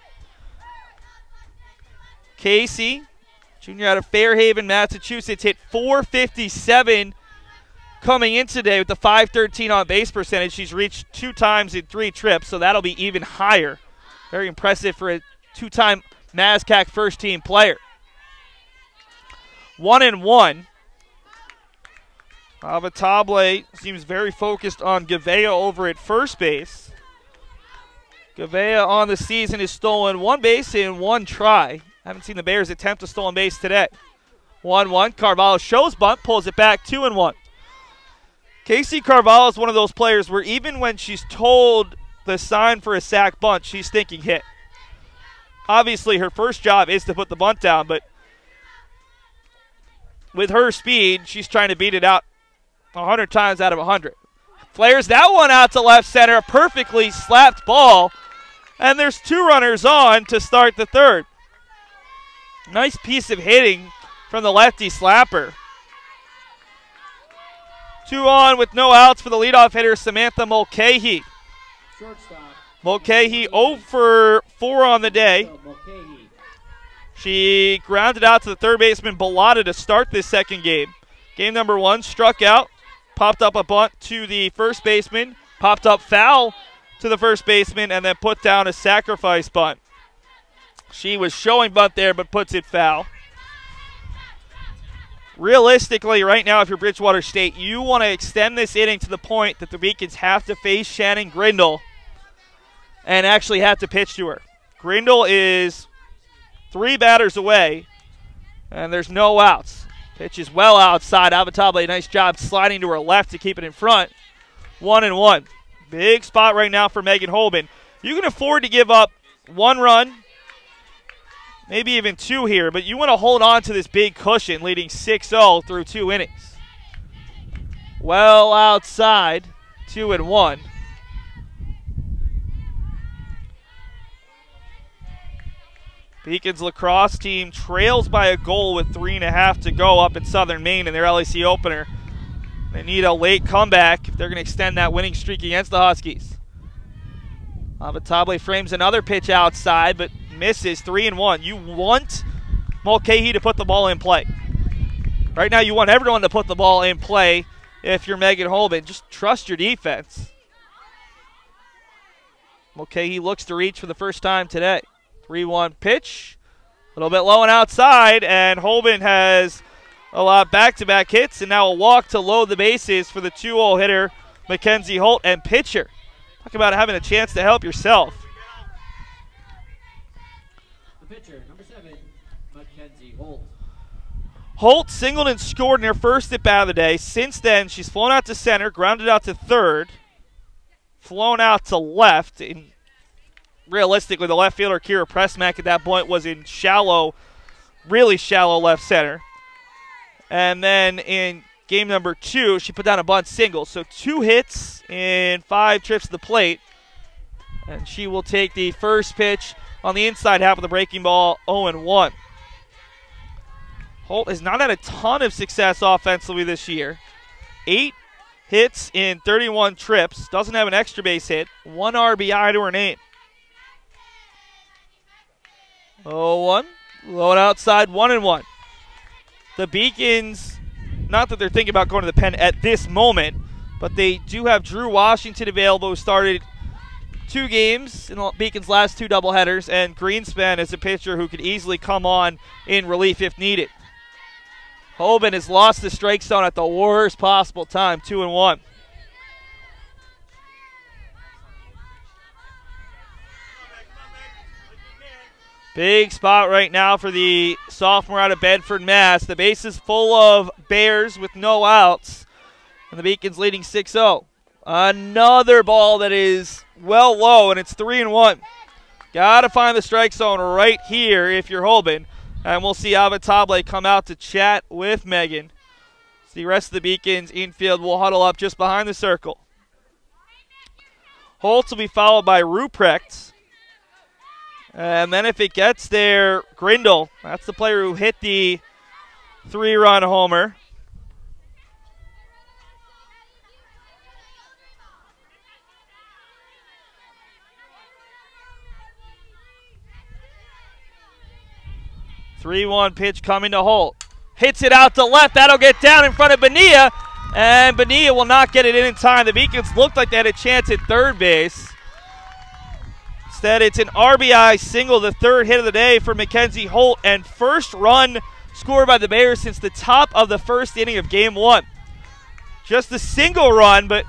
Casey Junior out of Fairhaven, Massachusetts, hit .457 coming in today with the .513 on base percentage. She's reached 2 times in 3 trips, so that'll be even higher. Very impressive for a 2-time MASCAC first-team player. 1-1. Avatable seems very focused on Gavea over at first base. Gavea on the season has stolen 1 base in 1 try. Haven't seen the Bears attempt a stolen base today. 1-1. Carvalho shows bunt, pulls it back, 2-1. Casey Carvalho is one of those players where even when she's told the sign for a sac bunt, she's thinking hit. Obviously, her first job is to put the bunt down, but with her speed, she's trying to beat it out 100 times out of 100. Flares that one out to left center, a perfectly slapped ball, and there's 2 runners on to start the 3rd. Nice piece of hitting from the lefty slapper. 2 on with no outs for the leadoff hitter, Samantha Mulcahy. Mulcahy 0 for 4 on the day. She grounded out to the 3rd baseman, Bellotta, to start this 2nd game. Game number 1, struck out, popped up a bunt to the first baseman, popped up foul to the first baseman, and then put down a sacrifice bunt. She was showing bunt there, but puts it foul. Realistically, right now, if you're Bridgewater State, you want to extend this inning to the point that the Beacons have to face Shannon Grindle and actually have to pitch to her. Grindle is 3 batters away, and there's no outs. Pitch is well outside. Avatable, nice job sliding to her left to keep it in front. 1-1. Big spot right now for Megan Hoben. You can afford to give up 1 run, maybe even 2 here, but you want to hold on to this big cushion leading 6-0 through 2 innings. Well outside, 2-1. Beacons lacrosse team trails by a goal with 3.5 to go up in Southern Maine in their LAC opener. They need a late comeback if they're going to extend that winning streak against the Huskies. Avatable frames another pitch outside, but misses. 3-1. You want Mulcahy to put the ball in play. Right now you want everyone to put the ball in play if you're Megan Hoben. Just trust your defense. Mulcahy looks to reach for the first time today. 3-1 pitch. A little bit low and outside, and Hoben has a lot back-to-back hits, and now a walk to load the bases for the 2-0 hitter, Mackenzie Holt, and pitcher. Talk about having a chance to help yourself. The pitcher, number 7, Mackenzie Holt. Holt singled and scored in her first at-bat of the day. Since then, she's flown out to center, grounded out to 3rd, flown out to left. Realistically, the left fielder, Kira Pressmack, at that point was in shallow, really shallow left center. And then in game number 2, she put down a bunt single. So 2 hits in 5 trips to the plate. And she will take the first pitch on the inside half of the breaking ball, 0-1. Holt has not had a ton of success offensively this year. 8 hits in 31 trips. Doesn't have an extra base hit. 1 RBI to her name. 0-1. Low and outside, 1-1. The Beacons, not that they're thinking about going to the pen at this moment, but they do have Drew Washington available, who started 2 games in the Beacons' last 2 doubleheaders, and Greenspan is a pitcher who could easily come on in relief if needed. Hoben has lost the strike zone at the worst possible time, 2-1. Big spot right now for the sophomore out of Bedford, Mass. The base is full of Bears with no outs, and the Beacons leading 6-0. Another ball that is well low, and it's 3-1. Got to find the strike zone right here if you're Hoben, and we'll see Avatable come out to chat with Megan. So the rest of the Beacons infield will huddle up just behind the circle. Holtz will be followed by Ruprecht. And then if it gets there, Grindle, that's the player who hit the 3-run homer. 3-1 pitch coming to Holt. Hits it out to left. That'll get down in front of Bonilla, and Bonilla will not get it in time. The Beacons looked like they had a chance at third base. Instead, it's an RBI single, the third hit of the day for Mackenzie Holt, and first run scored by the Bears since the top of the first inning of Game 1. Just a single run, but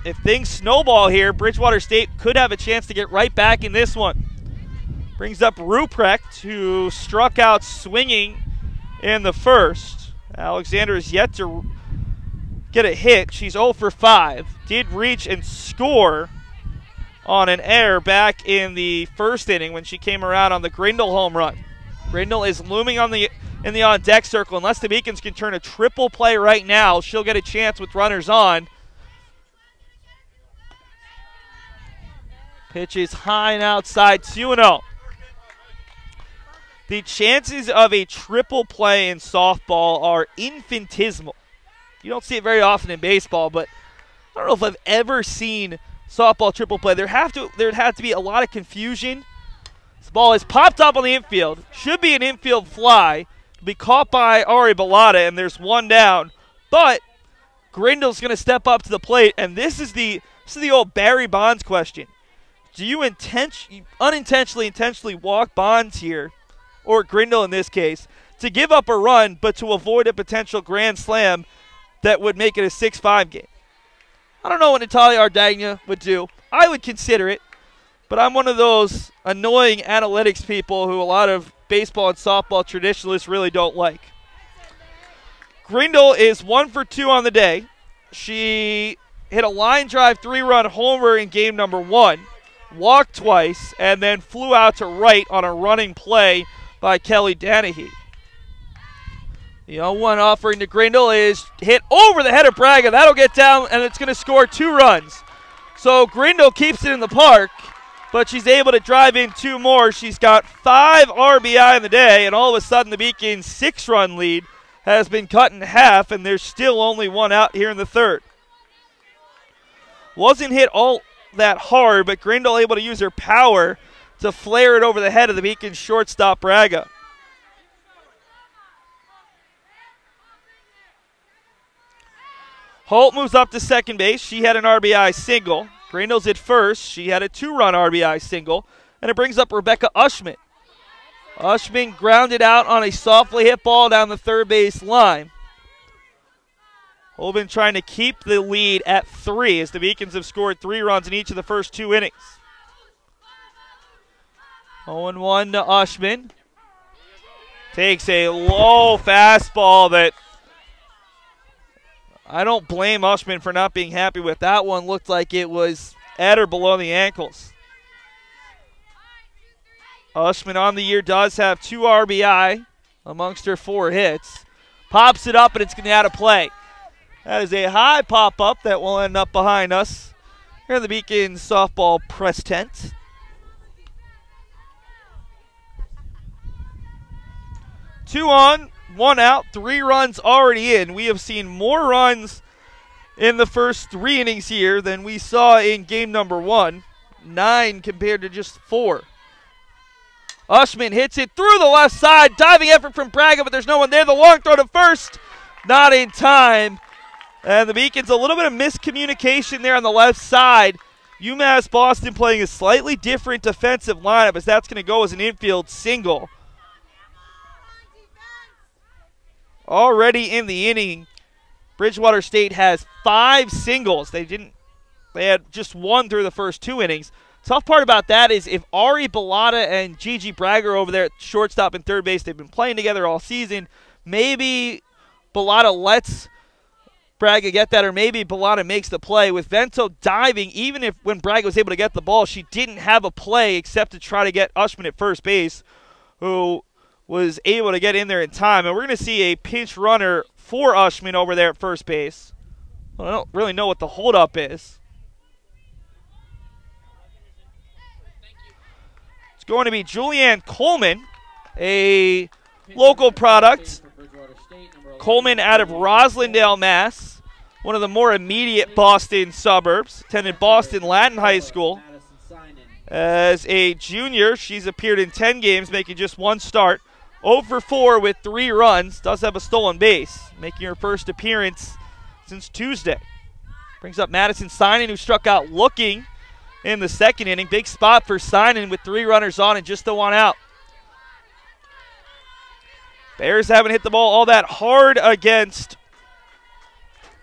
if things snowball here, Bridgewater State could have a chance to get right back in this one. Brings up Ruprecht, who struck out swinging in the first. Alexander is yet to get a hit. She's 0 for 5. Did reach and score on an error back in the first inning when she came around on the Grindle home run. Grindle is looming in the on-deck circle. Unless the Beacons can turn a triple play right now, she'll get a chance with runners on. Pitch is high and outside, 2-0. The chances of a triple play in softball are infinitesimal. You don't see it very often in baseball, but I don't know if I've ever seen softball triple play. There'd have to be a lot of confusion. This ball is popped up on the infield. Should be an infield fly. Be caught by Ari Bellata, and there's one down. But Grindle's going to step up to the plate, and this is the old Barry Bonds question. Do you intentionally walk Bonds here, or Grindle in this case, to give up a run but to avoid a potential grand slam that would make it a 6-5 game? I don't know what Natalia Ardagna would do. I would consider it, but I'm one of those annoying analytics people who a lot of baseball and softball traditionalists really don't like. Grindle is 1 for 2 on the day. She hit a line drive 3-run homer in game number 1, walked twice, and then flew out to right on a running play by Kelly Danahy. The 0-1 offering to Grindle is hit over the head of Braga. That'll get down, and it's going to score 2 runs. So Grindle keeps it in the park, but she's able to drive in 2 more. She's got 5 RBI in the day, and all of a sudden the Beacons' 6-run lead has been cut in half, and there's still only 1 out here in the third. Wasn't hit all that hard, but Grindle able to use her power to flare it over the head of the Beacons' shortstop Braga. Holt moves up to second base. She had an RBI single. Grindle's at first. She had a 2-run RBI single. And it brings up Rebecca Ushman. Ushman grounded out on a softly hit ball down the third base line. Hoben trying to keep the lead at 3 as the Beacons have scored 3 runs in each of the first 2 innings. 0-1 to Ushman. Takes a low fastball that I don't blame Ushman for not being happy with. That one looked like it was at or below the ankles. Ushman on the year does have 2 RBI amongst her 4 hits. Pops it up, and it's going to be out of play. That is a high pop-up that will end up behind us here in the Beacons softball press tent. Two on, 1 out, 3 runs already in. We have seen more runs in the first 3 innings here than we saw in game number 1. 9 compared to just 4. Ushman hits it through the left side. Diving effort from Braga, but there's no one there. The long throw to first. Not in time. And the Beacons, a little bit of miscommunication there on the left side. UMass Boston playing a slightly different defensive lineup as that's going to go as an infield single. Already in the inning, Bridgewater State has 5 singles. They had just 1 through the first 2 innings. Tough part about that is if Ari Bellata and Gigi Braga are over there at shortstop and third base, they've been playing together all season. Maybe Bellata lets Braga get that, or maybe Bellata makes the play. With Vento diving, even if when Braga was able to get the ball, she didn't have a play except to try to get Ushman at first base, who was able to get in there in time. And we're going to see a pinch runner for Ushman over there at first base. Well, I don't really know what the holdup is. It's going to be Julianne Coleman, a local product. Coleman out of Roslindale, Mass., one of the more immediate Boston suburbs. Attended Boston Latin High School. As a junior, she's appeared in 10 games, making just 1 start. 0 for 4 with 3 runs. Does have a stolen base, making her first appearance since Tuesday. Brings up Madison Sinan, who struck out looking in the second inning. Big spot for Sinan with 3 runners on and just the 1 out. Bears haven't hit the ball all that hard against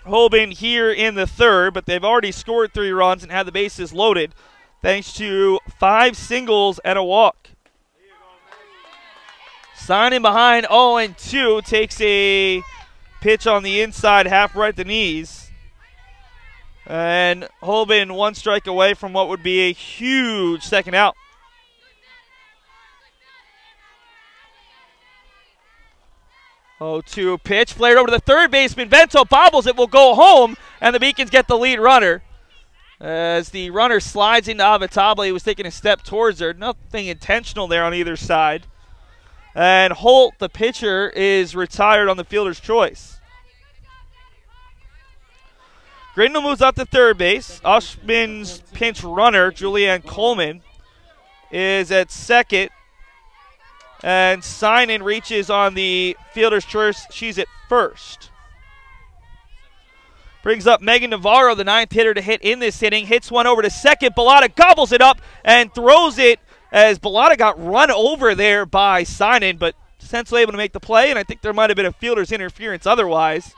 Hoben here in the third, but they've already scored 3 runs and had the bases loaded thanks to 5 singles and a walk. Sinan behind 0-2, takes a pitch on the inside, half right at the knees. And Hoben 1 strike away from what would be a huge second out. 0-2 pitch, flared over to the third baseman. Vento bobbles it, will go home, and the Beacons get the lead runner. As the runner slides into Avatable, he was taking a step towards her. Nothing intentional there on either side. And Holt, the pitcher, is retired on the fielder's choice. Grindle moves up to third base. Ushman's pinch runner, Julianne Coleman, is at second. And Sinan reaches on the fielder's choice. She's at first. Brings up Megan Navarro, the 9th hitter to hit in this inning. Hits one over to second. Bellata gobbles it up and throws it as Bellata got run over there by Sinan, but DiCenso able to make the play, and I think there might have been a fielder's interference otherwise.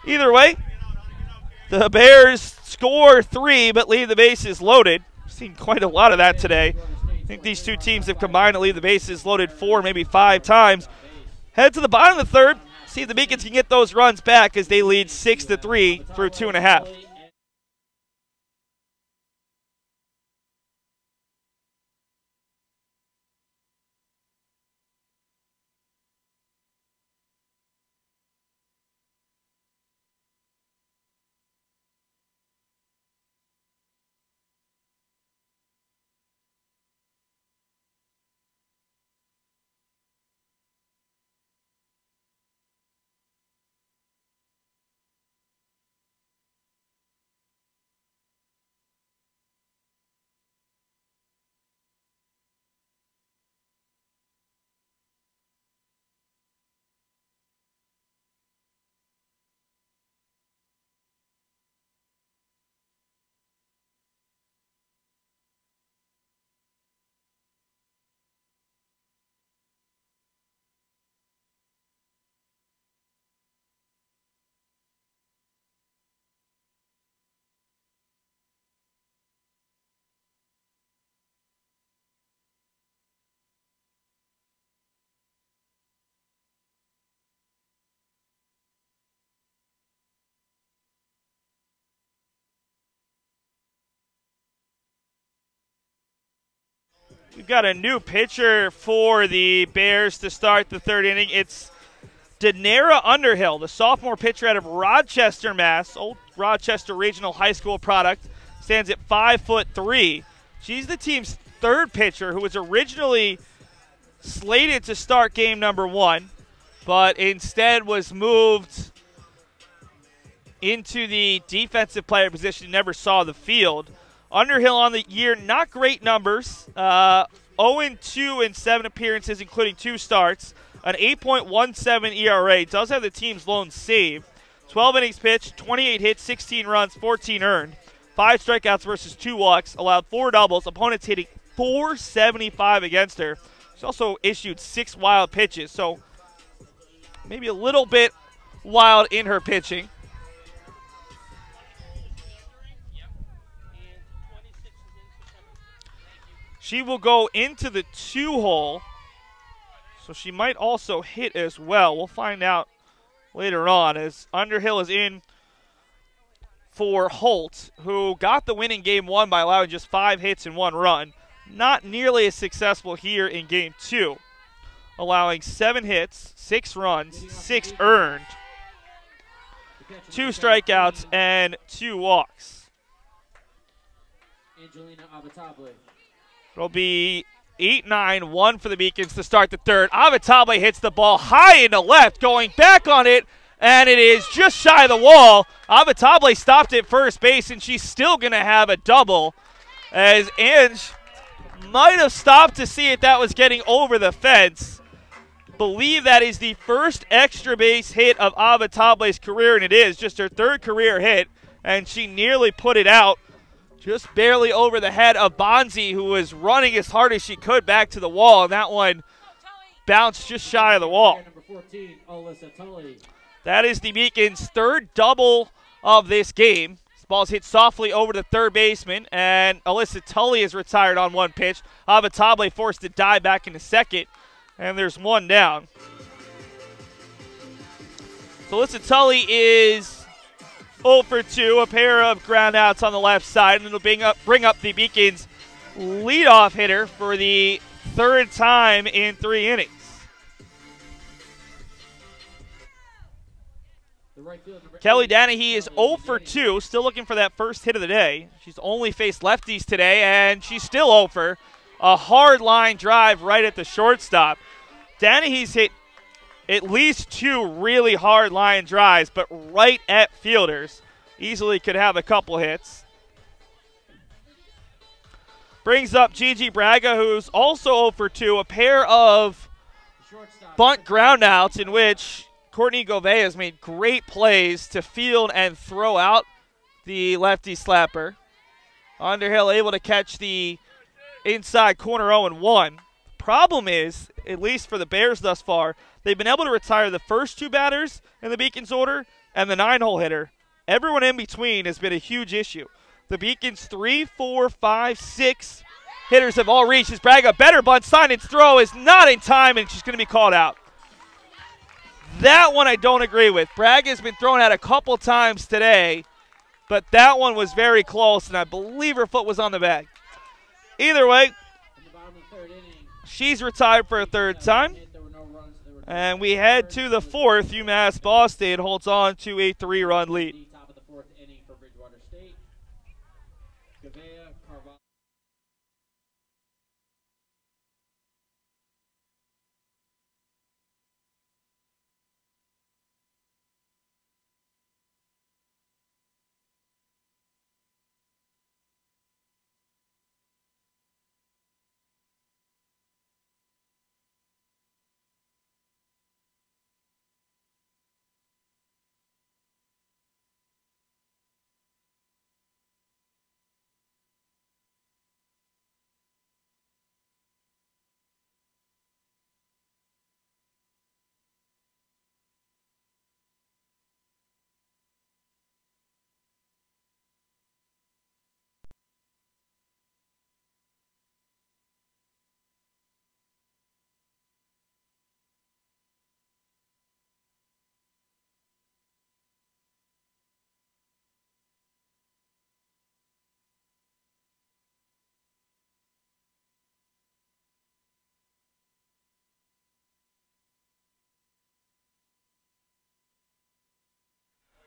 Either way, the Bears score 3 but leave the bases loaded. We've seen quite a lot of that today. I think these two teams have combined to leave the bases loaded 4, maybe 5 times. Head to the bottom of the third. See if the Beacons can get those runs back as they lead 6-3 through 2.5. We've got a new pitcher for the Bears to start the third inning. It's Danara Underhill, the sophomore pitcher out of Rochester, Mass. Old Rochester Regional High School product. Stands at 5'3". She's the team's third pitcher who was originally slated to start game number 1, but instead was moved into the defensive player position, never saw the field. Underhill on the year, not great numbers. 0-2 in 7 appearances, including 2 starts. An 8.17 ERA. Does have the team's lone save. 12 innings pitched, 28 hits, 16 runs, 14 earned. 5 strikeouts versus 2 walks. Allowed 4 doubles. Opponents hitting .475 against her. She also issued 6 wild pitches, so maybe a little bit wild in her pitching. She will go into the 2-hole, so she might also hit as well. We'll find out later on as Underhill is in for Holt, who got the win in Game 1 by allowing just 5 hits and 1 run. Not nearly as successful here in Game 2, allowing 7 hits, 6 runs, 6 earned, 2 strikeouts, and 2 walks. It'll be 8-9-1 for the Beacons to start the third. Avatable hits the ball high into left, going back on it, and it is just shy of the wall. Avatable stopped at first base, and she's still going to have a double, as Ange might have stopped to see if that was getting over the fence. believe that is the first extra base hit of Avitable's career, and it is just her third career hit, and she nearly put it out, just barely over the head of Bonzi, who was running as hard as she could back to the wall, and that one bounced just shy of the wall. Number 14, Alyssa Tully. That is the Beacons' third double of this game. This ball's hit softly over the third baseman, and Alyssa Tully is retired on one pitch. Avitable forced to dive back into second, and there's one down. So Alyssa Tully is 0 for 2, a pair of groundouts on the left side, and it'll bring up the Beacons' leadoff hitter for the third time in 3 innings. Kelly Danahy is 0 for 2, still looking for that first hit of the day. She's only faced lefties today, and she's still 0 for a hard line drive right at the shortstop. Danahy's hit at least 2 really hard line drives, but right at fielders. Easily could have a couple hits. Brings up Gigi Braga, who's also 0 for 2, a pair of bunt groundouts in which Courtney Govea has made great plays to field and throw out the lefty slapper. Underhill able to catch the inside corner 0-1. Problem is, at least for the Bears thus far, they've been able to retire the first 2 batters in the Beacons order and the 9-hole hitter. Everyone in between has been a huge issue. The Beacons' 3, 4, 5, 6 hitters have all reached. As Braga, better bunt, Sinan's throw is not in time, and she's going to be called out. That one I don't agree with. Braga's been thrown out a couple times today, but that one was very close, and I believe her foot was on the bag. Either way, she's retired for a third time. And we head to the 4th. UMass Boston holds on to a 3-run lead. Top of the 4th inning for Bridgewater State. Govea, Carvalho.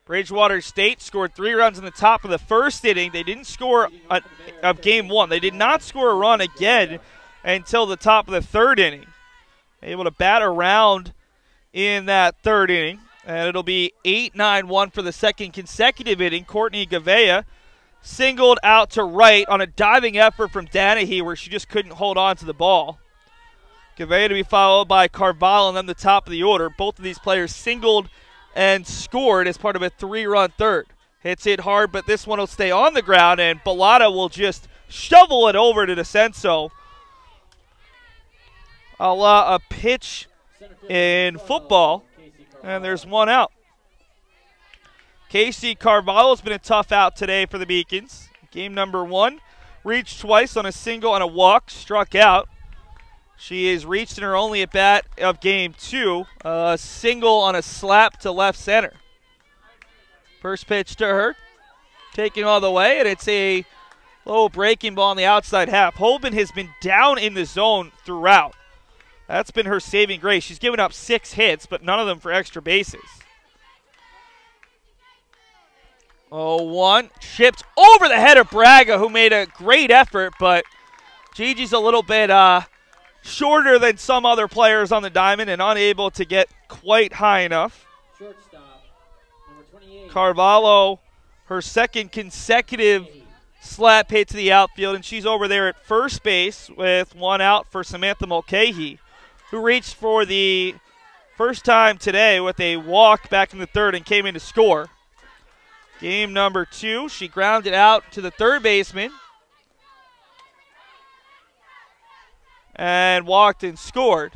Bridgewater State scored 3 runs in the top of the first inning. They didn't score of game 1. They did not score a run again until the top of the 3rd inning. Able to bat around in that 3rd inning. And it'll be 8-9-1 for the 2nd consecutive inning. Courtney Govea singled out to right on a diving effort from Danahy where she just couldn't hold on to the ball. Govea to be followed by Carvalho and then the top of the order. Both of these players singled and scored as part of a 3-run third. Hits it hard, but this one will stay on the ground, and Pawlina will just shovel it over to DiCenso. A pitch in football, and there's one out. Casey Carvalho's been a tough out today for the Beacons. Game number 1, reached twice on a single and a walk, struck out. She is reached in her only at bat of game 2, a single on a slap to left center. First pitch to her, taken all the way, and it's a low breaking ball on the outside half. Hoben has been down in the zone throughout. That's been her saving grace. She's given up 6 hits, but none of them for extra bases. 0-1, chipped over the head of Braga, who made a great effort, but Gigi's a little bit shorter than some other players on the diamond and unable to get quite high enough. Shortstop, number 28. Carvalho, her 2nd consecutive slap hit to the outfield, and she's over there at first base with 1 out for Samantha Mulcahy. who reached for the first time today with a walk back in the third and came in to score. Game number 2, she grounded out to the third baseman and walked and scored.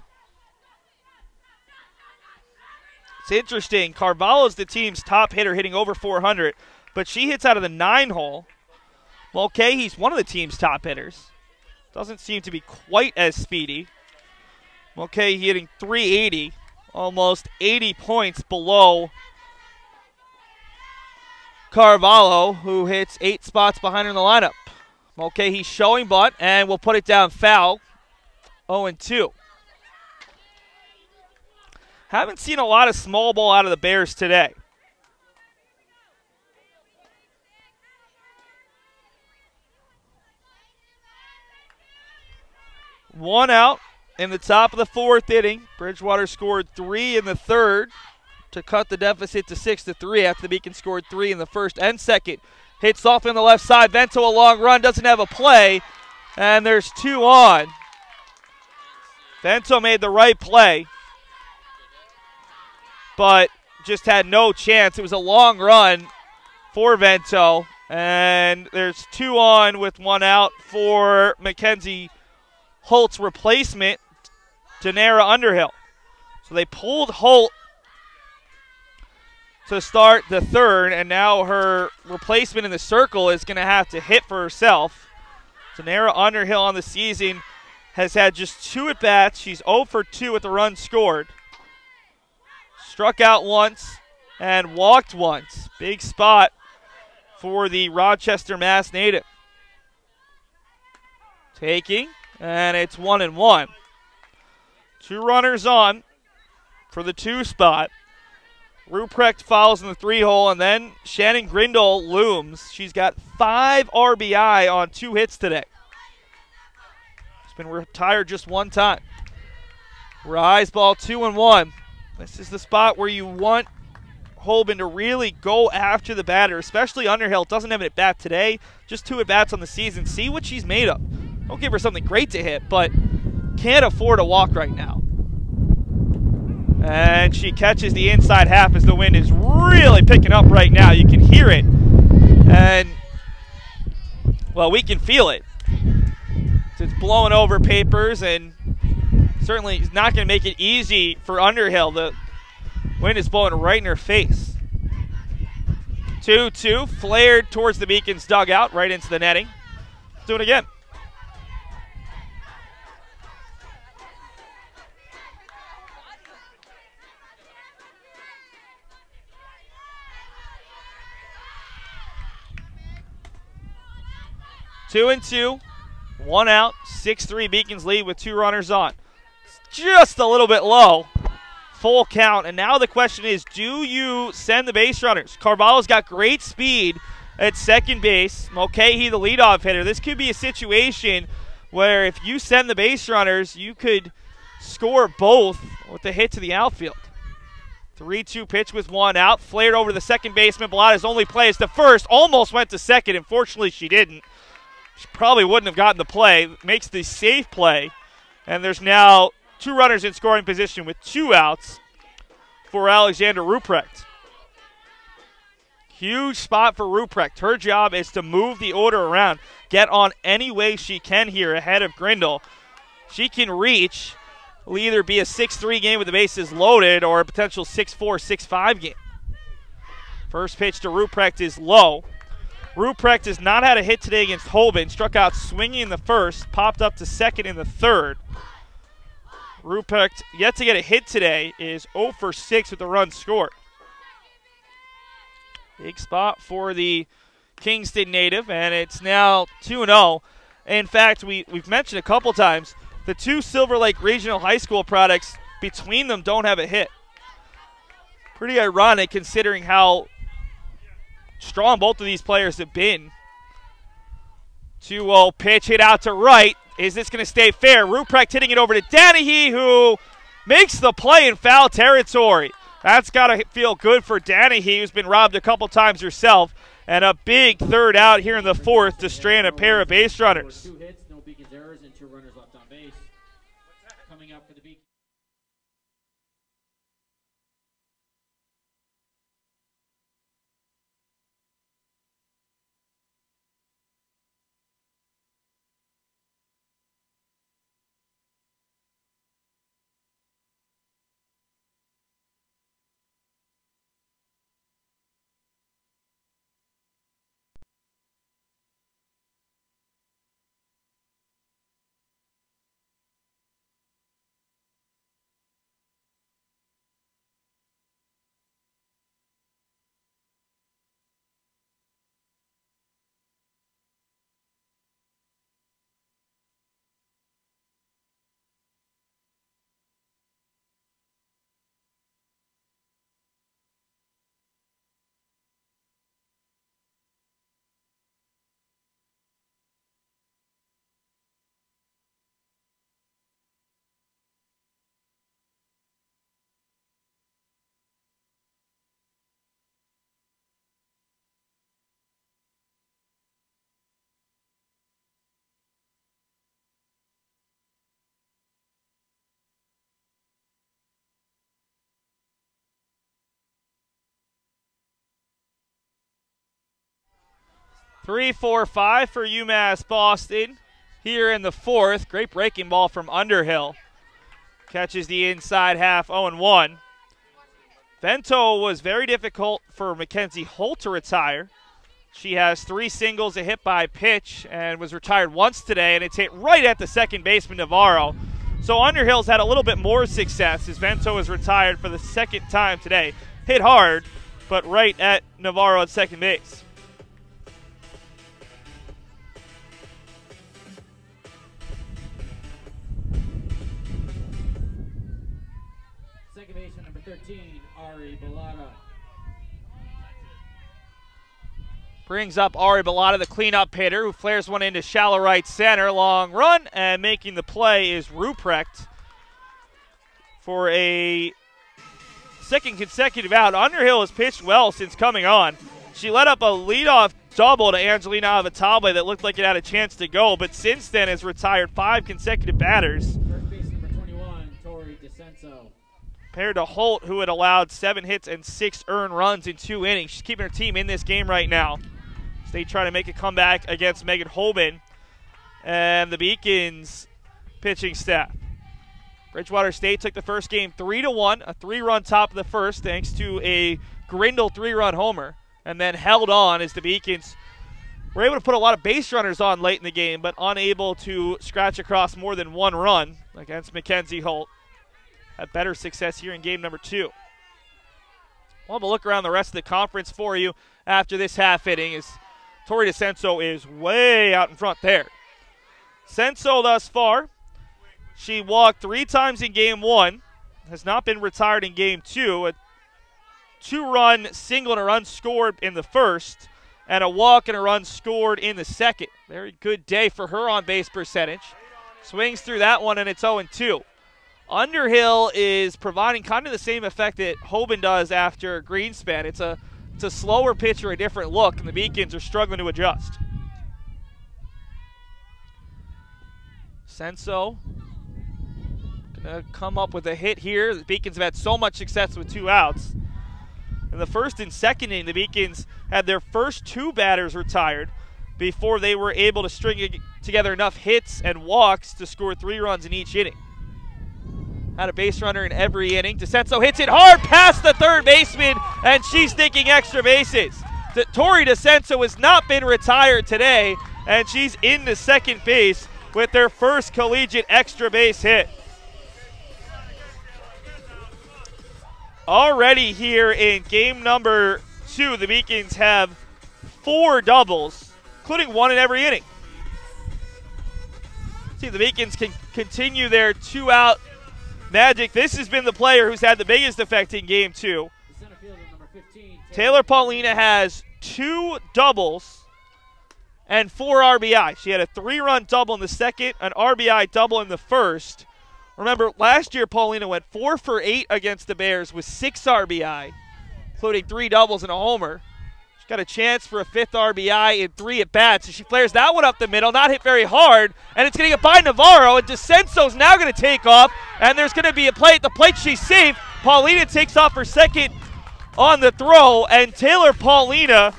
It's interesting. Carvalho's the team's top hitter, hitting over 400, but she hits out of the 9 hole. Mulcahy's one of the team's top hitters. Doesn't seem to be quite as speedy. Mulcahy hitting 380, almost 80 points below Carvalho, who hits 8 spots behind her in the lineup. Mulcahy showing butt, and we'll put it down foul. 0-2. Haven't seen a lot of small ball out of the Bears today. One out in the top of the 4th inning. Bridgewater scored 3 in the 3rd to cut the deficit to 6-3 after the Beacons scored 3 in the 1st and 2nd. Hits off on the left side. Vento a long run, doesn't have a play, and there's 2 on. Vento made the right play, but just had no chance. It was a long run for Vento, and there's 2 on with 1 out for Mackenzie Holt's replacement, Danara Underhill. So they pulled Holt to start the 3rd, and now her replacement in the circle is going to have to hit for herself. Danara Underhill on the season has had just 2 at-bats. She's 0 for 2 with the run scored. Struck out once and walked once. Big spot for the Rochester, Mass native. Taking, and it's 1-1. 2 runners on for the 2 spot. Ruprecht fouls in the 3 hole, and then Shannon Grindle looms. She's got 5 RBI on 2 hits today. She's been retired just 1 time. Rise ball 2-1. This is the spot where you want Hoben to really go after the batter, especially Underhill. Doesn't have an at-bat today, just 2 at-bats on the season. See what she's made of. Don't give her something great to hit, but can't afford a walk right now. And she catches the inside half as the wind is really picking up right now. You can hear it. And, well, we can feel it. It's blowing over papers, and certainly not going to make it easy for Underhill. The wind is blowing right in her face. 2-2, flared towards the Beacons dugout, right into the netting. Let's do it again. Two and 2, 1 out, 6-3 Beacons lead with 2 runners on. It's just a little bit low. Full count, and now the question is, do you send the base runners? Carvalho's got great speed at second base. Mulcahy, the leadoff hitter. This could be a situation where if you send the base runners, you could score both with a hit to the outfield. 3-2 pitch with 1 out. Flared over to the second baseman. Bellata's only play is to first. Almost went to second. Unfortunately, she didn't. She probably wouldn't have gotten the play. Makes the safe play. And there's now 2 runners in scoring position with 2 outs for Alexander Ruprecht. Huge spot for Ruprecht. Her job is to move the order around, get on any way she can here ahead of Grindle. She can reach. It'll either be a 6-3 game with the bases loaded or a potential 6-4, 6-5 game. First pitch to Ruprecht is low. Ruprecht has not had a hit today against Hoben. Struck out swinging in the 1st, popped up to 2nd in the 3rd. Ruprecht, yet to get a hit today, is 0 for 6 with the run scored. Big spot for the Kingston native, and it's now 2-0. In fact, we've mentioned a couple times, the 2 Silver Lake Regional High School products, between them, don't have a hit. Pretty ironic considering how strong both of these players have been. 2-0 pitch hit out to right. Is this going to stay fair? Ruprecht hitting it over to Danahy, who makes the play in foul territory. That's got to feel good for Danahy, who's been robbed a couple times herself. And a big 3rd out here in the 4th to strand a pair of base runners. 2 hits, no Beacons errors, and 2 runners left on base. Coming up for the Beacons. 3-4-5 for UMass Boston here in the fourth. Great breaking ball from Underhill. Catches the inside half, 0-1. Vento was very difficult for Mackenzie Holt to retire. She has 3 singles, a hit by pitch, and was retired once today, and it's hit right at the second baseman, Navarro. So Underhill's had a little bit more success as Vento is retired for the second time today. Hit hard, but right at Navarro at second base. Second baseman number 13, Ari Bellata. Brings up Ari Bellata, the cleanup hitter, who flares one into shallow right center. Long run, and making the play is Ruprecht for a second consecutive out. Underhill has pitched well since coming on. She let up a leadoff double to Angelina Avatalbe that looked like it had a chance to go, but since then has retired 5 consecutive batters. First base number 21, Tori DiCenso. Compared to Holt, who had allowed 7 hits and 6 earned runs in 2 innings. She's keeping her team in this game right now. So they try to make a comeback against Megan Hoben and the Beacons pitching staff. Bridgewater State took the first game 3-1, a 3-run top of the first thanks to a Grindle 3-run homer, and then held on as the Beacons were able to put a lot of base runners on late in the game, but unable to scratch across more than 1 run against Mackenzie Holt. Had better success here in game number 2. We'll have a look around the rest of the conference for you after this half inning as Tori DiCenso is way out in front there. Censo thus far, she walked 3 times in game 1, has not been retired in game 2, a 2-run single and a run scored in the first, and a walk and a run scored in the second. Very good day for her on base percentage. Swings through that one, and it's 0-2. Underhill is providing kind of the same effect that Hoben does after Greenspan. It's a slower pitch or a different look, and the Beacons are struggling to adjust. Censo gonna come up with a hit here. The Beacons have had so much success with 2 outs. In the first and second inning, the Beacons had their first 2 batters retired before they were able to string together enough hits and walks to score 3 runs in each inning. Had a base runner in every inning. DiCenso hits it hard past the third baseman, and she's thinking extra bases. Tori DiCenso has not been retired today, and she's in the second base with their first collegiate extra base hit. Already here in game number 2, the Beacons have 4 doubles, including 1 in every inning. See if the Beacons can continue their 2-out magic. This has been the player who's had the biggest effect in game 2. Center fielder number 15, Taylor Pawlina has 2 doubles and 4 RBI. She had a 3-run double in the second, an RBI double in the first. Remember, last year Pawlina went 4 for 8 against the Bears with 6 RBI, including 3 doubles and a homer. She's got a chance for a 5th RBI in 3 at-bats, so she flares that one up the middle, not hit very hard, and it's going to get by Navarro, and DiCenso's now going to take off, and there's going to be a play at the plate. She's safe. Pawlina takes off her second on the throw, and Taylor Pawlina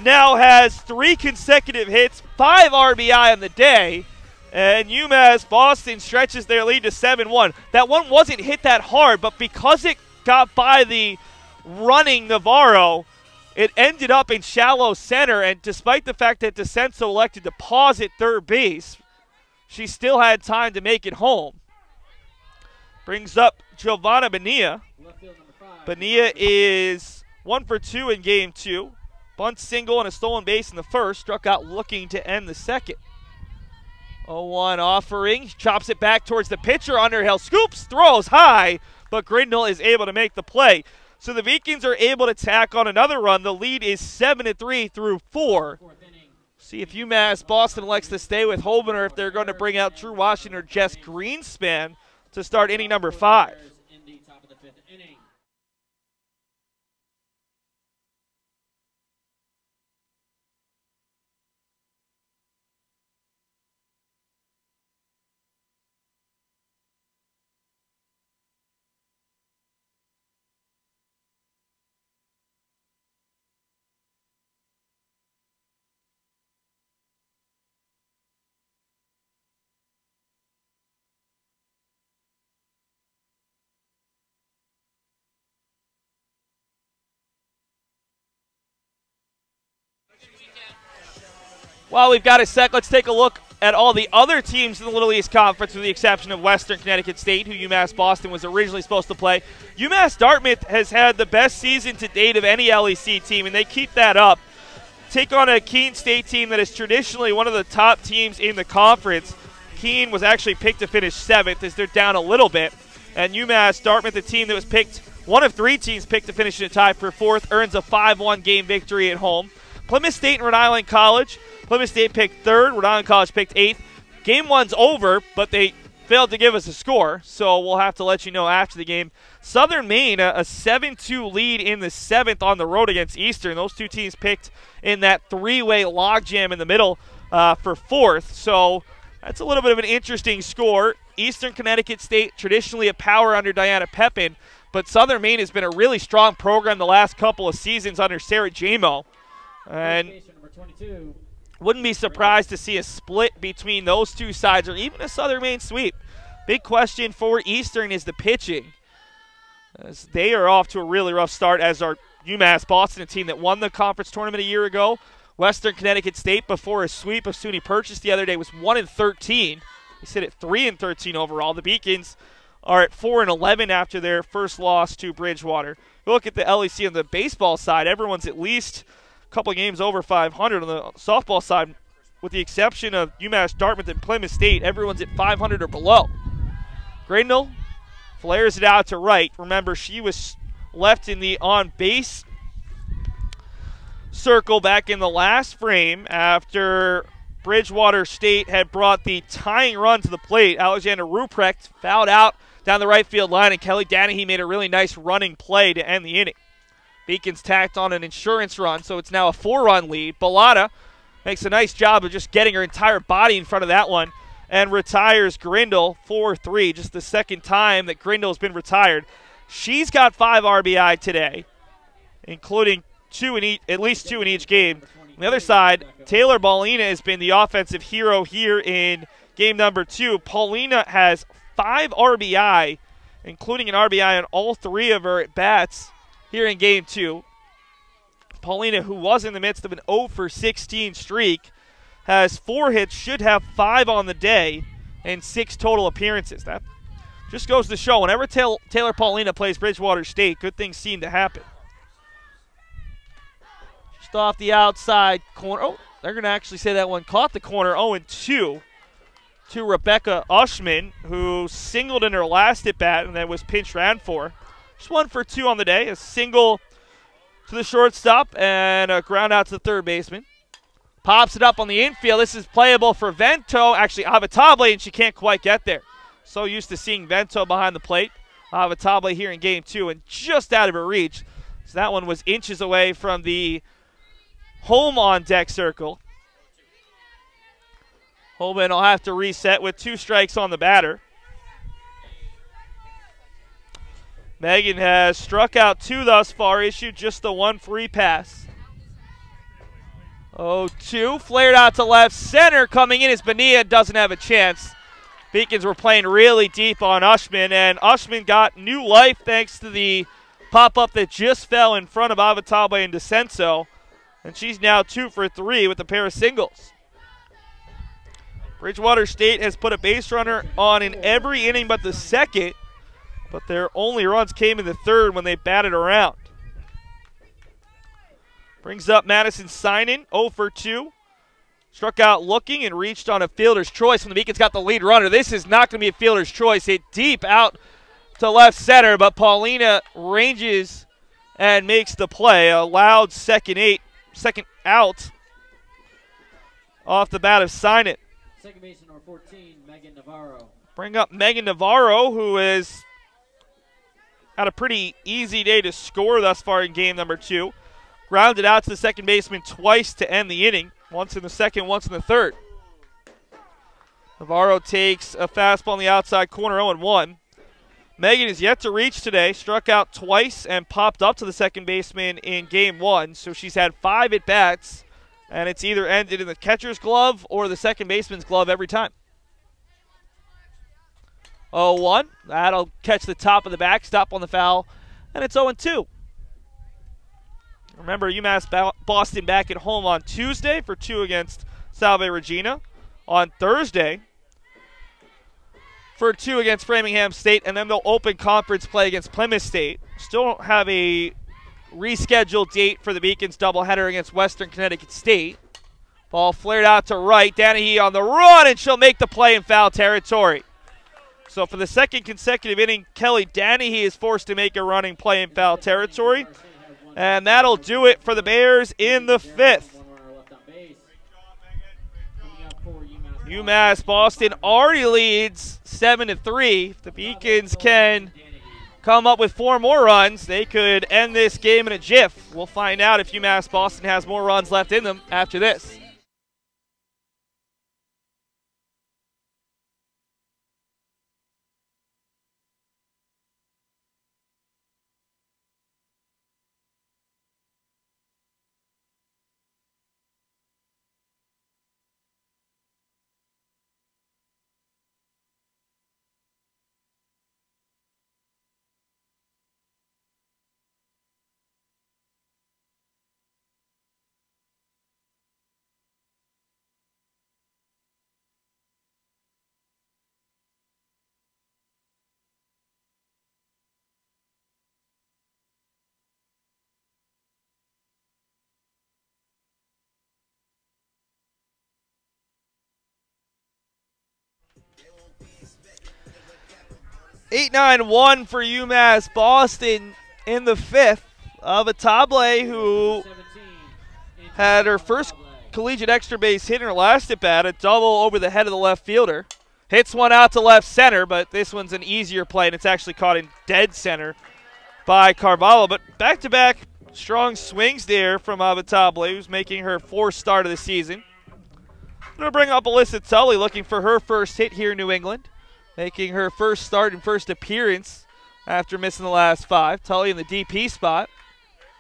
now has 3 consecutive hits, 5 RBI on the day, and UMass Boston stretches their lead to 7-1. That one wasn't hit that hard, but because it got by the running Navarro, it ended up in shallow center, and despite the fact that DiCenso elected to pause at third base, she still had time to make it home. Brings up Giovanna Bonilla. left field number 5. Bonilla is 1 for 2 in game 2. Bunt single and a stolen base in the first. Struck out looking to end the second. 0-1 offering. Chops it back towards the pitcher. Underhill scoops, throws high, but Grindle is able to make the play. So the Beacons are able to tack on another run. The lead is 7-3 through 4. See if UMass Boston elects to stay with Hoben or if they're going to bring out Drew Washington or Jess Greenspan to start inning number 5. In the top of the 5th inning. While we've got a sec, let's take a look at all the other teams in the Little East Conference, with the exception of Western Connecticut State, who UMass Boston was originally supposed to play. UMass Dartmouth has had the best season to date of any LEC team, and they keep that up. Take on a Keene State team that is traditionally one of the top teams in the conference. Keene was actually picked to finish 7th, as they're down a little bit. And UMass Dartmouth, the team that was picked, one of 3 teams picked to finish in a tie for 4th, earns a 5-1 game victory at home. Plymouth State and Rhode Island College. Plymouth State picked 3rd, Rhode Island College picked 8th. Game 1's over, but they failed to give us a score, so we'll have to let you know after the game. Southern Maine, a 7-2 lead in the 7th on the road against Eastern. Those 2 teams picked in that 3-way logjam in the middle for 4th, so that's a little bit of an interesting score. Eastern Connecticut State, traditionally a power under Diana Pepin, but Southern Maine has been a really strong program the last couple of seasons under Sarah Jamo. And wouldn't be surprised to see a split between those 2 sides, or even a Southern Maine sweep. Big question for Eastern is the pitching, as they are off to a really rough start, as our UMass Boston, a team that won the conference tournament a year ago. Western Connecticut State, before a sweep of SUNY Purchase the other day, was 1-13. They sit at 3-13 overall. The Beacons are at 4-11 after their first loss to Bridgewater. You look at the LEC on the baseball side, everyone's at least a couple of games over 500. On the softball side, with the exception of UMass Dartmouth and Plymouth State, everyone's at 500 or below. Grindle flares it out to right. Remember, she was left in the on-base circle back in the last frame after Bridgewater State had brought the tying run to the plate. Alexander Ruprecht fouled out down the right field line, and Kelly Danahy made a really nice running play to end the inning. Beacons tacked on an insurance run, so it's now a 4-run lead. Pawlina makes a nice job of just getting her entire body in front of that one and retires Grindle 4-3, just the second time that Grindle has been retired. She's got 5 RBI today, including at least 2 in each game. On the other side, Taylor Pawlina has been the offensive hero here in game number 2. Pawlina has 5 RBI, including an RBI on all 3 of her at-bats here in game 2. Pawlina, who was in the midst of an 0-for-16 streak, has 4 hits, should have 5 on the day, and 6 total appearances. That just goes to show, whenever Taylor Pawlina plays Bridgewater State, good things seem to happen. Just off the outside corner. Oh, they're going to actually say that one caught the corner. 0-2 to Rebecca Ushman, who singled in her last at-bat and then was pinch ran for. Just 1 for 2 on the day. A single to the shortstop and a ground out to the third baseman. Pops it up on the infield. This is playable for Vento. Actually, Avatable, and she can't quite get there. So used to seeing Vento behind the plate. Avatable here in game 2 and just out of her reach. So that one was inches away from the home on deck circle. Hoben will have to reset with 2 strikes on the batter. Megan has struck out 2 thus far, issued just the 1 free pass. 0-2, flared out to left center. Coming in is Bonilla, doesn't have a chance. Beacons were playing really deep on Ushman, and Ushman got new life thanks to the pop-up that just fell in front of Avatable and DiCenso. And she's now 2 for 3 with a pair of singles. Bridgewater State has put a base runner on in every inning but the second, but their only runs came in the third when they batted around. Brings up Madison Sinan, 0 for 2. Struck out looking and reached on a fielder's choice when the Beacons got the lead runner. This is not going to be a fielder's choice. Hit deep out to left center, but Pawlina ranges and makes the play. A loud second out off the bat of Sinan. Second baseman number 14, Megan Navarro. Bring up Megan Navarro, who has had a pretty easy day to score thus far in game number 2. Grounded out to the second baseman twice to end the inning. Once in the second, once in the third. Navarro takes a fastball on the outside corner, 0-1. Megan is yet to reach today. Struck out twice and popped up to the second baseman in game 1. So she's had 5 at-bats, and it's either ended in the catcher's glove or the second baseman's glove every time. 0-1. That'll catch the top of the backstop on the foul, and it's 0-2. Remember, UMass Boston back at home on Tuesday for 2 against Salve Regina. On Thursday for 2 against Framingham State, and then they'll open conference play against Plymouth State. Still don't have a rescheduled date for the Beacons doubleheader against Western Connecticut State. Ball flared out to right. Danahy on the run, and she'll make the play in foul territory. So for the second consecutive inning, Kelly Danahy is forced to make a running play in foul territory. And that'll do it for the Bears in the 5th. UMass Boston already leads 7-3. If the Beacons can come up with 4 more runs, they could end this game in a jiff. We'll find out if UMass Boston has more runs left in them after this. (8-9-1) for UMass Boston in the 5th. Avatable, who had her first collegiate extra base hit in her last at bat, a double over the head of the left fielder. Hits one out to left center, but this one's an easier play, and it's actually caught in dead center by Carvalho. But back-to-back strong swings there from Avatable, who's making her 4th start of the season. I'm going to bring up Alyssa Tully, looking for her first hit here in New England, making her first start and first appearance after missing the last 5. Tully in the DP spot.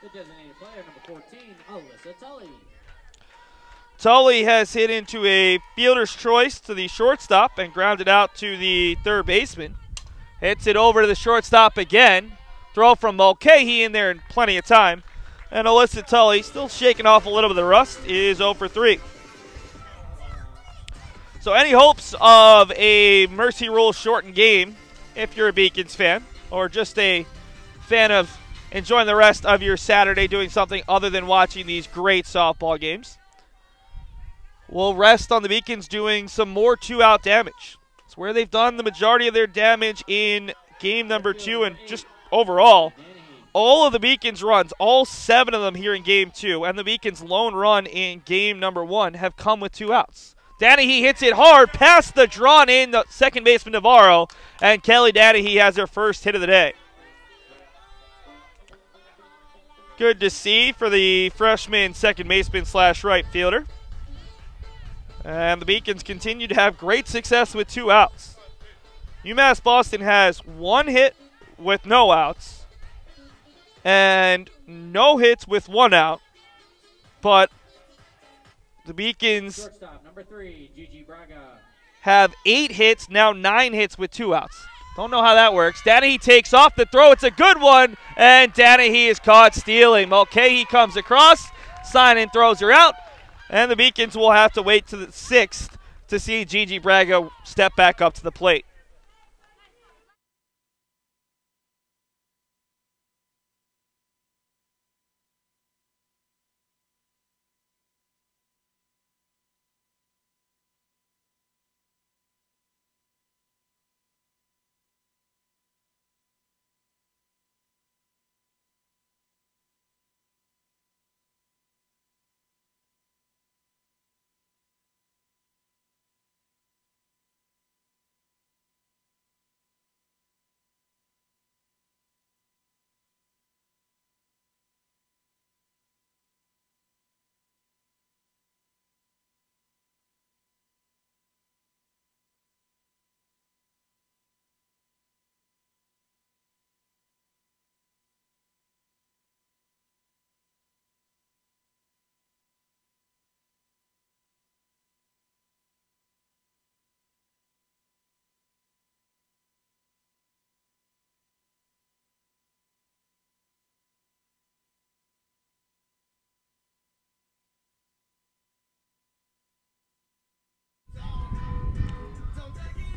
The designated player, number 14, Alyssa Tully. Tully has hit into a fielder's choice to the shortstop and grounded out to the third baseman. Hits it over to the shortstop again. Throw from Mulcahy in there in plenty of time. And Alyssa Tully, still shaking off a little bit of the rust, is 0 for 3. So any hopes of a Mercy Rule shortened game, if you're a Beacons fan, or just a fan of enjoying the rest of your Saturday doing something other than watching these great softball games, will rest on the Beacons doing some more 2-out damage. It's where they've done the majority of their damage in game number 2, and just overall, all of the Beacons runs, all 7 of them here in game 2, and the Beacons' lone run in game number 1 have come with 2 outs. Danahy hits it hard past the drawn-in the second baseman Navarro, and Kelly Danahy has her first hit of the day. Good to see for the freshman second baseman / right fielder. And the Beacons continue to have great success with 2 outs. UMass Boston has 1 hit with no outs and no hits with 1 out, but the Beacons Shortstop, number 3, Gigi Braga. have 8 hits, now 9 hits with 2 outs. Don't know how that works. Danahy takes off the throw. It's a good one, and Danahy is caught stealing. Mulcahy comes across, Sinan throws her out, and the Beacons will have to wait to the 6th to see Gigi Braga step back up to the plate.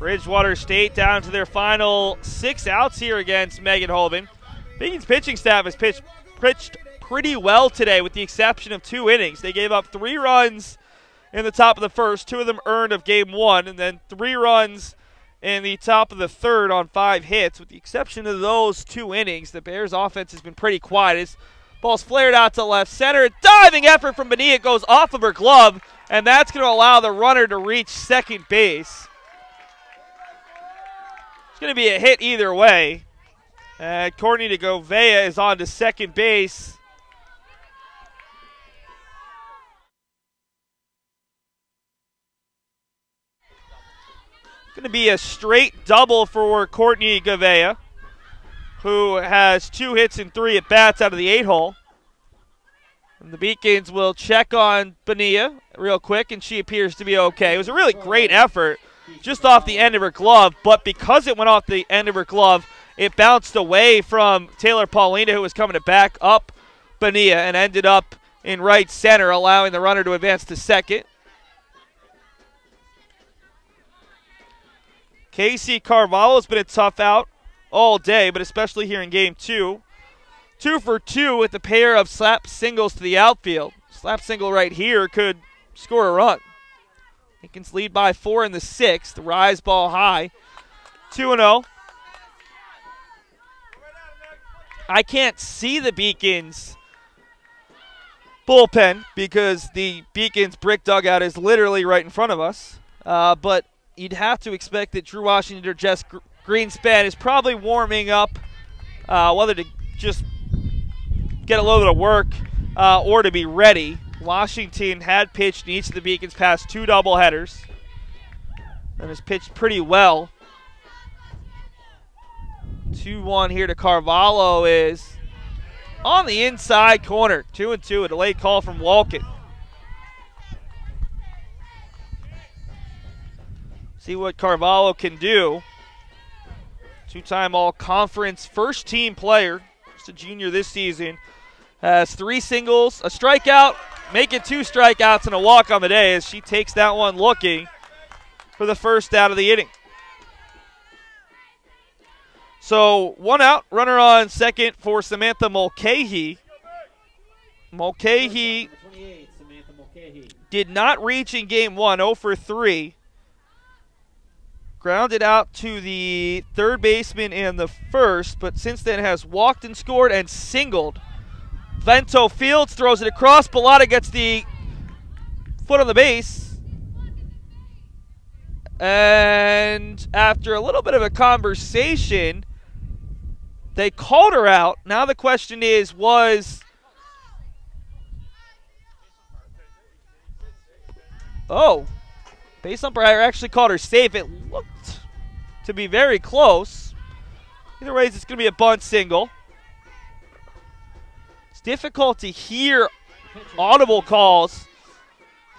Bridgewater State down to their final 6 outs here against Megan Hoben. Beacons pitching staff has pitched pretty well today with the exception of 2 innings. They gave up 3 runs in the top of the first, 2 of them earned of game 1, and then 3 runs in the top of the third on 5 hits. With the exception of those 2 innings, the Bears offense has been pretty quiet. As ball's flared out to left center. Diving effort from Bonilla goes off of her glove, and that's going to allow the runner to reach second base. It's going to be a hit either way. Courtney DiCenso is on to second base. Going to be a straight double for Courtney DiCenso, who has 2 hits and 3 at-bats out of the 8-hole. And the Beacons will check on Bonilla real quick, and she appears to be okay. It was a really great effort just off the end of her glove, but because it went off the end of her glove, it bounced away from Taylor Pawlina, who was coming to back up Bonilla, and ended up in right center, allowing the runner to advance to second. Casey Carvalho's been a tough out all day, but especially here in game 2. 2 for 2 with a pair of slap singles to the outfield. Slap single right here could score a run. Beacons lead by 4 in the 6th. Rise ball high. 2-0. I can't see the Beacons bullpen because the Beacons brick dugout is literally right in front of us. But you'd have to expect that Drew Washington or Jess Greenspan is probably warming up, whether to just get a little bit of work or to be ready. Washington had pitched in each of the Beacons' past 2 doubleheaders and has pitched pretty well. 2-1 here to Carvalho is on the inside corner. 2-2, a delayed call from Walken. See what Carvalho can do. 2-time all-conference first-team player, just a junior this season. Has 3 singles, a strikeout, making 2 strikeouts and a walk on the day as she takes that one looking for the first out of the inning. So 1 out, runner on second for Samantha Mulcahy. Mulcahy did not reach in game 1, 0 for 3. Grounded out to the third baseman in the first, but since then has walked and scored and singled. Vento Fields throws it across. Pawlina gets the foot on the base. And after a little bit of a conversation, they called her out. Now the question is, base umpire actually called her safe. It looked to be very close. Either way, it's going to be a bunt single. It's difficult to hear audible calls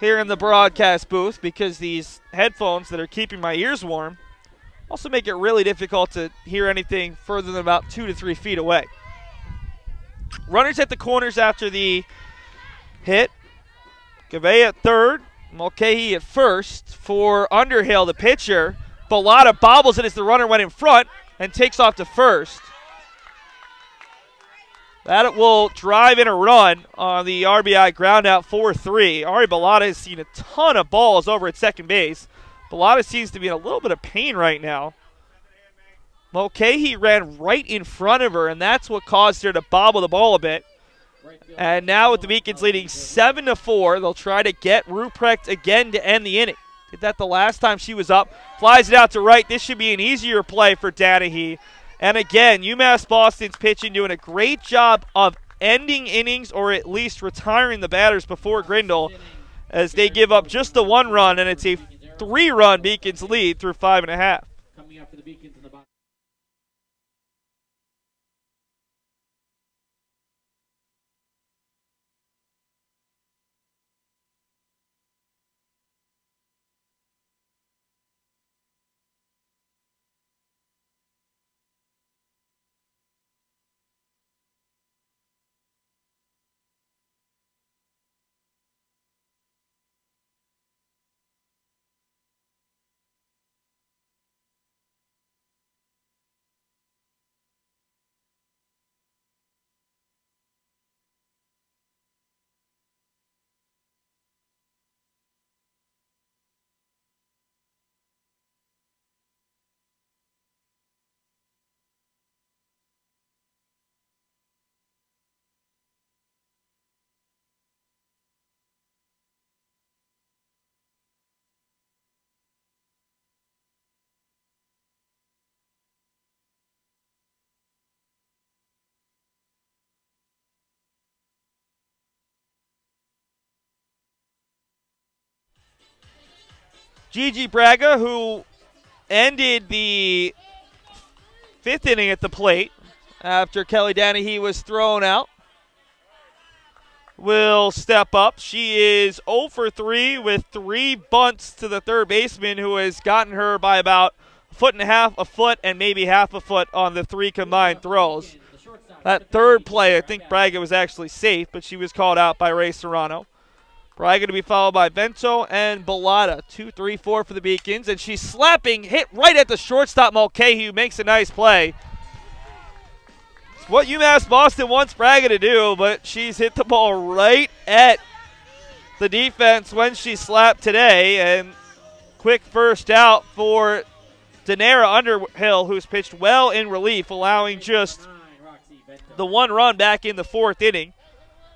here in the broadcast booth because these headphones that are keeping my ears warm also make it really difficult to hear anything further than about 2 to 3 feet away. Runners at the corners after the hit. Gavea at third. Mulcahy at first for Underhill, the pitcher. Pawlina bobbles it as the runner went in front and takes off to first. That will drive in a run on the RBI ground out 4-3. Ari Pawlina has seen a ton of balls over at second base. Pawlina seems to be in a little bit of pain right now. Mulcahy ran right in front of her, and that's what caused her to bobble the ball a bit. And now with the Beacons leading 7-4, they'll try to get Ruprecht again to end the inning. Did that the last time she was up. Flies it out to right. This should be an easier play for Danahy. And again, UMass Boston's pitching doing a great job of ending innings or at least retiring the batters before Grindle as they give up just the 1 run, and it's a 3-run Beacons lead through 5.5. Coming up for the Beacons in the bottom. Gigi Braga, who ended the 5th inning at the plate after Kelly Danahy was thrown out, will step up. She is 0 for 3 with 3 bunts to the third baseman, who has gotten her by about a foot and a half, a foot, and maybe half a foot on the 3 combined throws. That third play, I think Braga was actually safe, but she was called out by Ray Serrano. Braga to be followed by Vento and Bellotta. 2, 3, 4 for the Beacons, and she's slapping, hit right at the shortstop. Mulcahy, who makes a nice play. It's what UMass Boston wants Braga to do, but she's hit the ball right at the defense when she slapped today. And quick first out for Daenerys Underhill, who's pitched well in relief, allowing just the 1 run back in the 4th inning.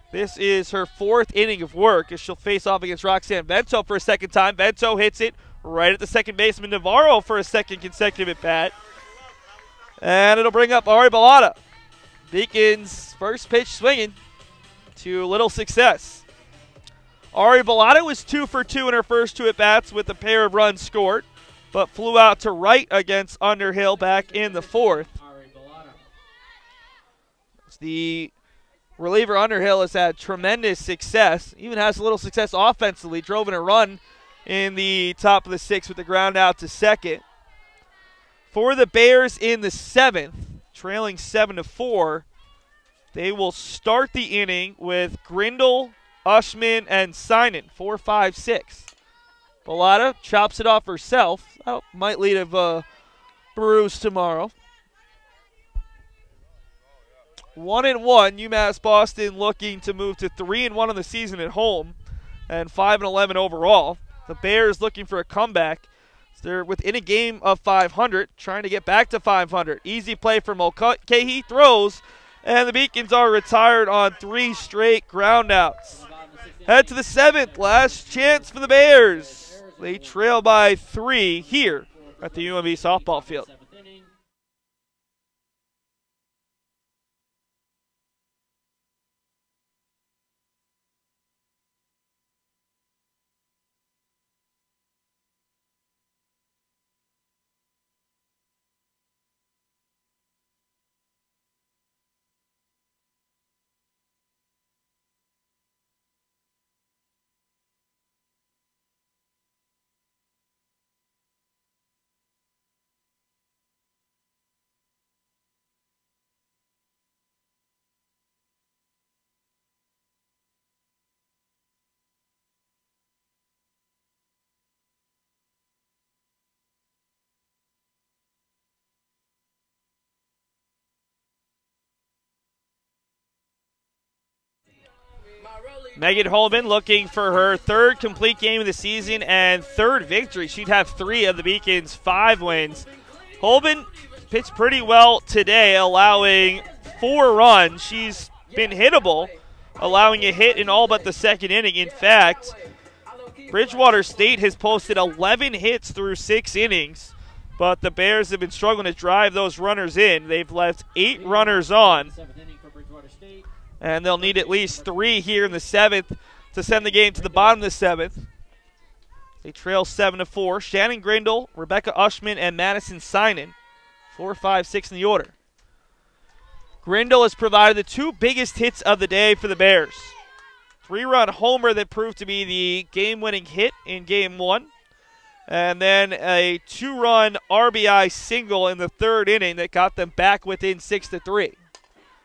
This is her 4th inning of work as she'll face off against Roxanne Vento for a second time. Vento hits it right at the second baseman Navarro for a second consecutive at-bat. And it'll bring up Ari Bellotta. Beacons' first pitch swinging to little success. Ari Bellotta was 2 for 2 in her first 2 at-bats with a pair of runs scored, but flew out to right against Underhill back in the 4th. The reliever Underhill has had tremendous success, even has a little success offensively, drove in a run in the top of the 6th with the ground out to second. For the Bears in the 7th, trailing 7-4, they will start the inning with Grindle, Ushman, and Sinan, 4, 5, 6. Bellotta chops it off herself. That might lead to a bruise tomorrow. 1-1, UMass Boston looking to move to 3-1 on the season at home and 5-11 overall. The Bears looking for a comeback. They're within a game of 500, trying to get back to 500. Easy play for Mulcahy, throws, and the Beacons are retired on 3 straight groundouts. Head to the 7th, last chance for the Bears. They trail by 3 here at the UMB softball field. Megan Hoben looking for her 3rd complete game of the season and 3rd victory. She'd have 3 of the Beacons' 5 wins. Hoben pitched pretty well today, allowing 4 runs. She's been hittable, allowing a hit in all but the 2nd inning. In fact, Bridgewater State has posted 11 hits through 6 innings, but the Bears have been struggling to drive those runners in. They've left 8 runners on, and they'll need at least 3 here in the 7th to send the game to the bottom of the 7th. They trail 7-4. Shannon Grindle, Rebecca Ushman, and Madison Sinan, 4, 5, 6 in the order. Grindle has provided the 2 biggest hits of the day for the Bears. 3-run homer that proved to be the game-winning hit in Game 1. And then a 2-run RBI single in the 3rd inning that got them back within 6-3.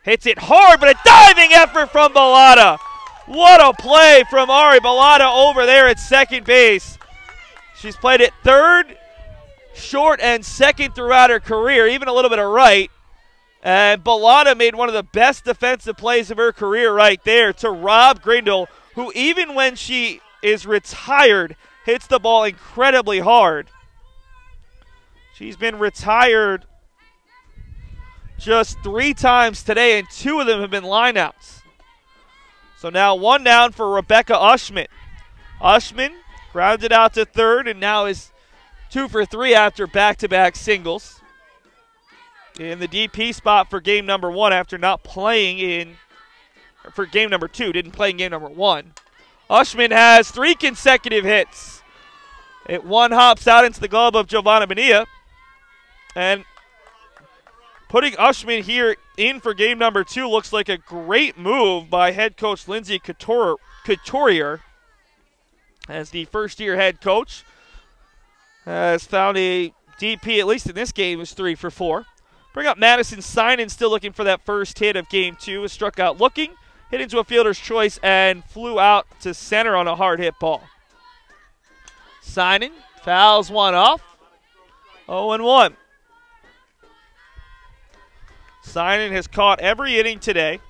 Hits it hard, but a diving effort from Bellotta. What a play from Ari Bellotta over there at second base. She's played at 3rd, short, and 2nd throughout her career, even a little bit of right. And Bellotta made one of the best defensive plays of her career right there to Rob Grindle, who even when she is retired, hits the ball incredibly hard. She's been retired just 3 times today, and 2 of them have been lineouts. So now 1 down for Rebecca Ushman. Ushman grounded out to 3rd and now is 2 for 3 after back-to-back singles. In the DP spot for game number 1 after not playing for game number 2, didn't play in game number 1. Ushman has 3 consecutive hits. It one hops out into the glove of Giovanna Bonilla. And putting Ushman here in for game number 2 looks like a great move by head coach Lindsay Couturier, as the first-year head coach has found a DP, at least in this game, is 3 for 4. Bring up Madison Synan, still looking for that first hit of game 2. Was struck out looking, hit into a fielder's choice, and flew out to center on a hard hit ball. Synan fouls one off. 0-1. Synan has caught every inning today.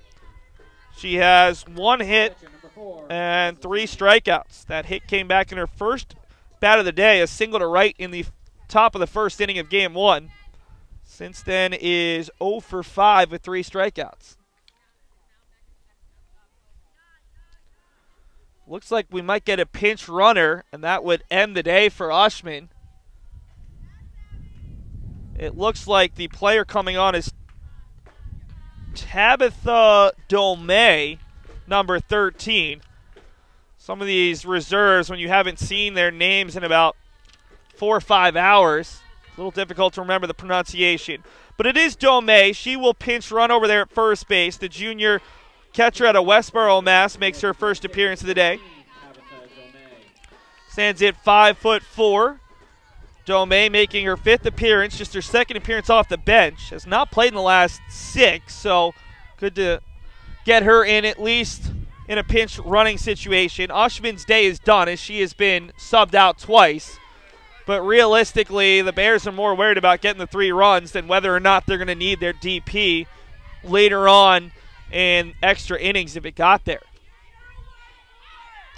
She has 1 hit and 3 strikeouts. That hit came back in her first bat of the day, a single to right in the top of the first inning of game 1. Since then is 0 for 5 with 3 strikeouts. Looks like we might get a pinch runner, and that would end the day for Ushman. It looks like the player coming on is Tabitha Domey, number 13. Some of these reserves, when you haven't seen their names in about 4 or 5 hours, a little difficult to remember the pronunciation. But it is Domey. She will pinch run over there at first base. The junior catcher out of Westboro, Mass, makes her first appearance of the day. Stands at 5'4". Domey making her 5th appearance, just her 2nd appearance off the bench. Has not played in the last 6, so good to get her in at least in a pinch running situation. Ushman's day is done as she has been subbed out twice. But realistically, the Bears are more worried about getting the 3 runs than whether or not they're going to need their DP later on in extra innings if it got there.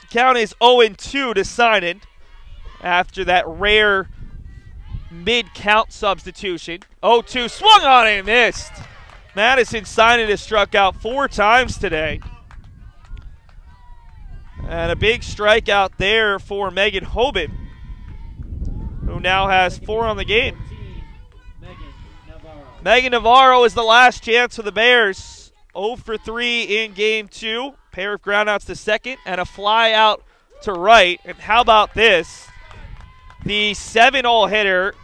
The count is 0-2 to Synan after that rare mid-count substitution. 0-2, swung on and missed. Madison Synan has struck out 4 times today. And a big strikeout there for Megan Hoben, who now has 4 on the game. Megan Navarro is the last chance for the Bears. 0 for 3 in game 2. Pair of groundouts to second and a fly out to right. And how about this? The 7-hole hitter,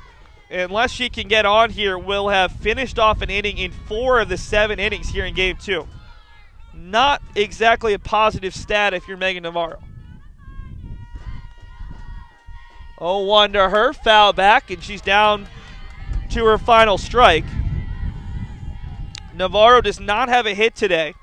unless she can get on here, will have finished off an inning in 4 of the 7 innings here in game 2. Not exactly a positive stat if you're Megan Navarro. 0-1 to her, foul back, and she's down to her final strike. Navarro does not have a hit today.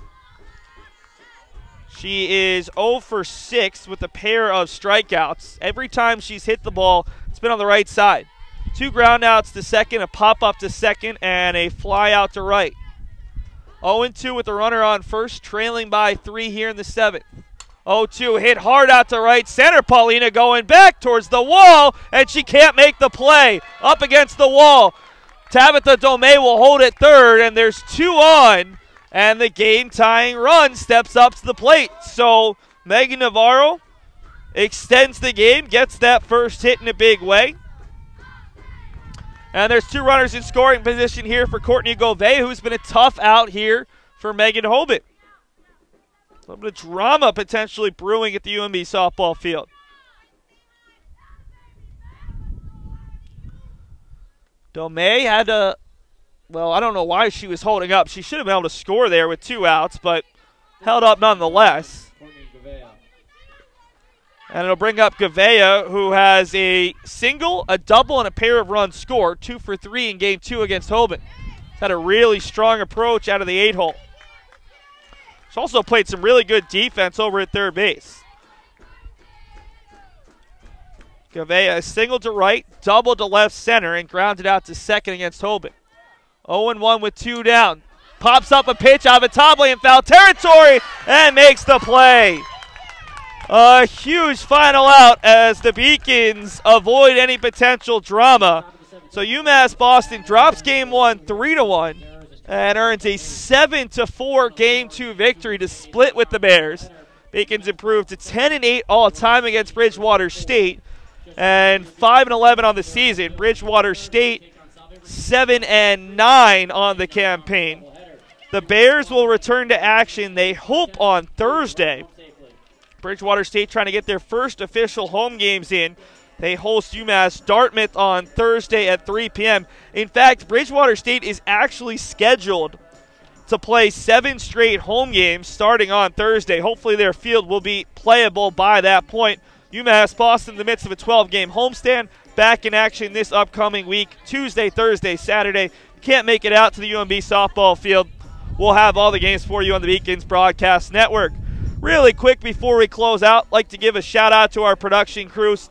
She is 0 for 6 with a pair of strikeouts. Every time she's hit the ball, it's been on the right side. 2 groundouts to second, a pop-up to second, and a fly out to right. 0-2 with the runner on first, trailing by 3 here in the 7th. 0-2, hit hard out to right center. Pawlina going back towards the wall, and she can't make the play. Up against the wall. Tabitha Domey will hold at third, and there's 2 on, and the game-tying run steps up to the plate. So Megan Navarro extends the game, gets that first hit in a big way. And there's 2 runners in scoring position here for Courtney Govea, who's been a tough out here for Megan Hoben. A little bit of drama potentially brewing at the UMB softball field. Domey had to, well, I don't know why she was holding up. She should have been able to score there with 2 outs, but held up nonetheless. And it'll bring up Govea, who has a single, a double, and a pair of runs scored. 2 for 3 in game 2 against Hoben. Had a really strong approach out of the 8-hole. She's also played some really good defense over at third base. Govea singled to right, doubled to left center, and grounded out to second against Hoben. 0-1 with 2 down. Pops up a pitch out of Avitable in foul territory and makes the play. A huge final out as the Beacons avoid any potential drama. So UMass Boston drops game 1 3-1 and earns a 7-4 game 2 victory to split with the Bears. Beacons improved to 10-8 all-time against Bridgewater State and 5-11 on the season. Bridgewater State 7-9 on the campaign. The Bears will return to action, they hope, on Thursday. Bridgewater State trying to get their first official home games in They host UMass Dartmouth on Thursday at 3 p.m. In fact, Bridgewater State is actually scheduled to play 7 straight home games starting on Thursday. Hopefully their field will be playable by that point. UMass Boston in the midst of a 12-game homestand, back in action this upcoming week, Tuesday, Thursday, Saturday. You can't make it out to the UMB softball field. We'll have all the games for you on the Beacons Broadcast Network. Really quick before we close out, I'd like to give a shout out to our production crews.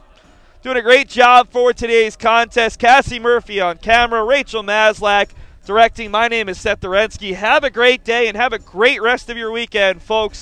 Doing a great job for today's contest. Cassie Murphy on camera, Rachel Maslak directing. My name is Seth Dorensky. Have a great day and have a great rest of your weekend, folks.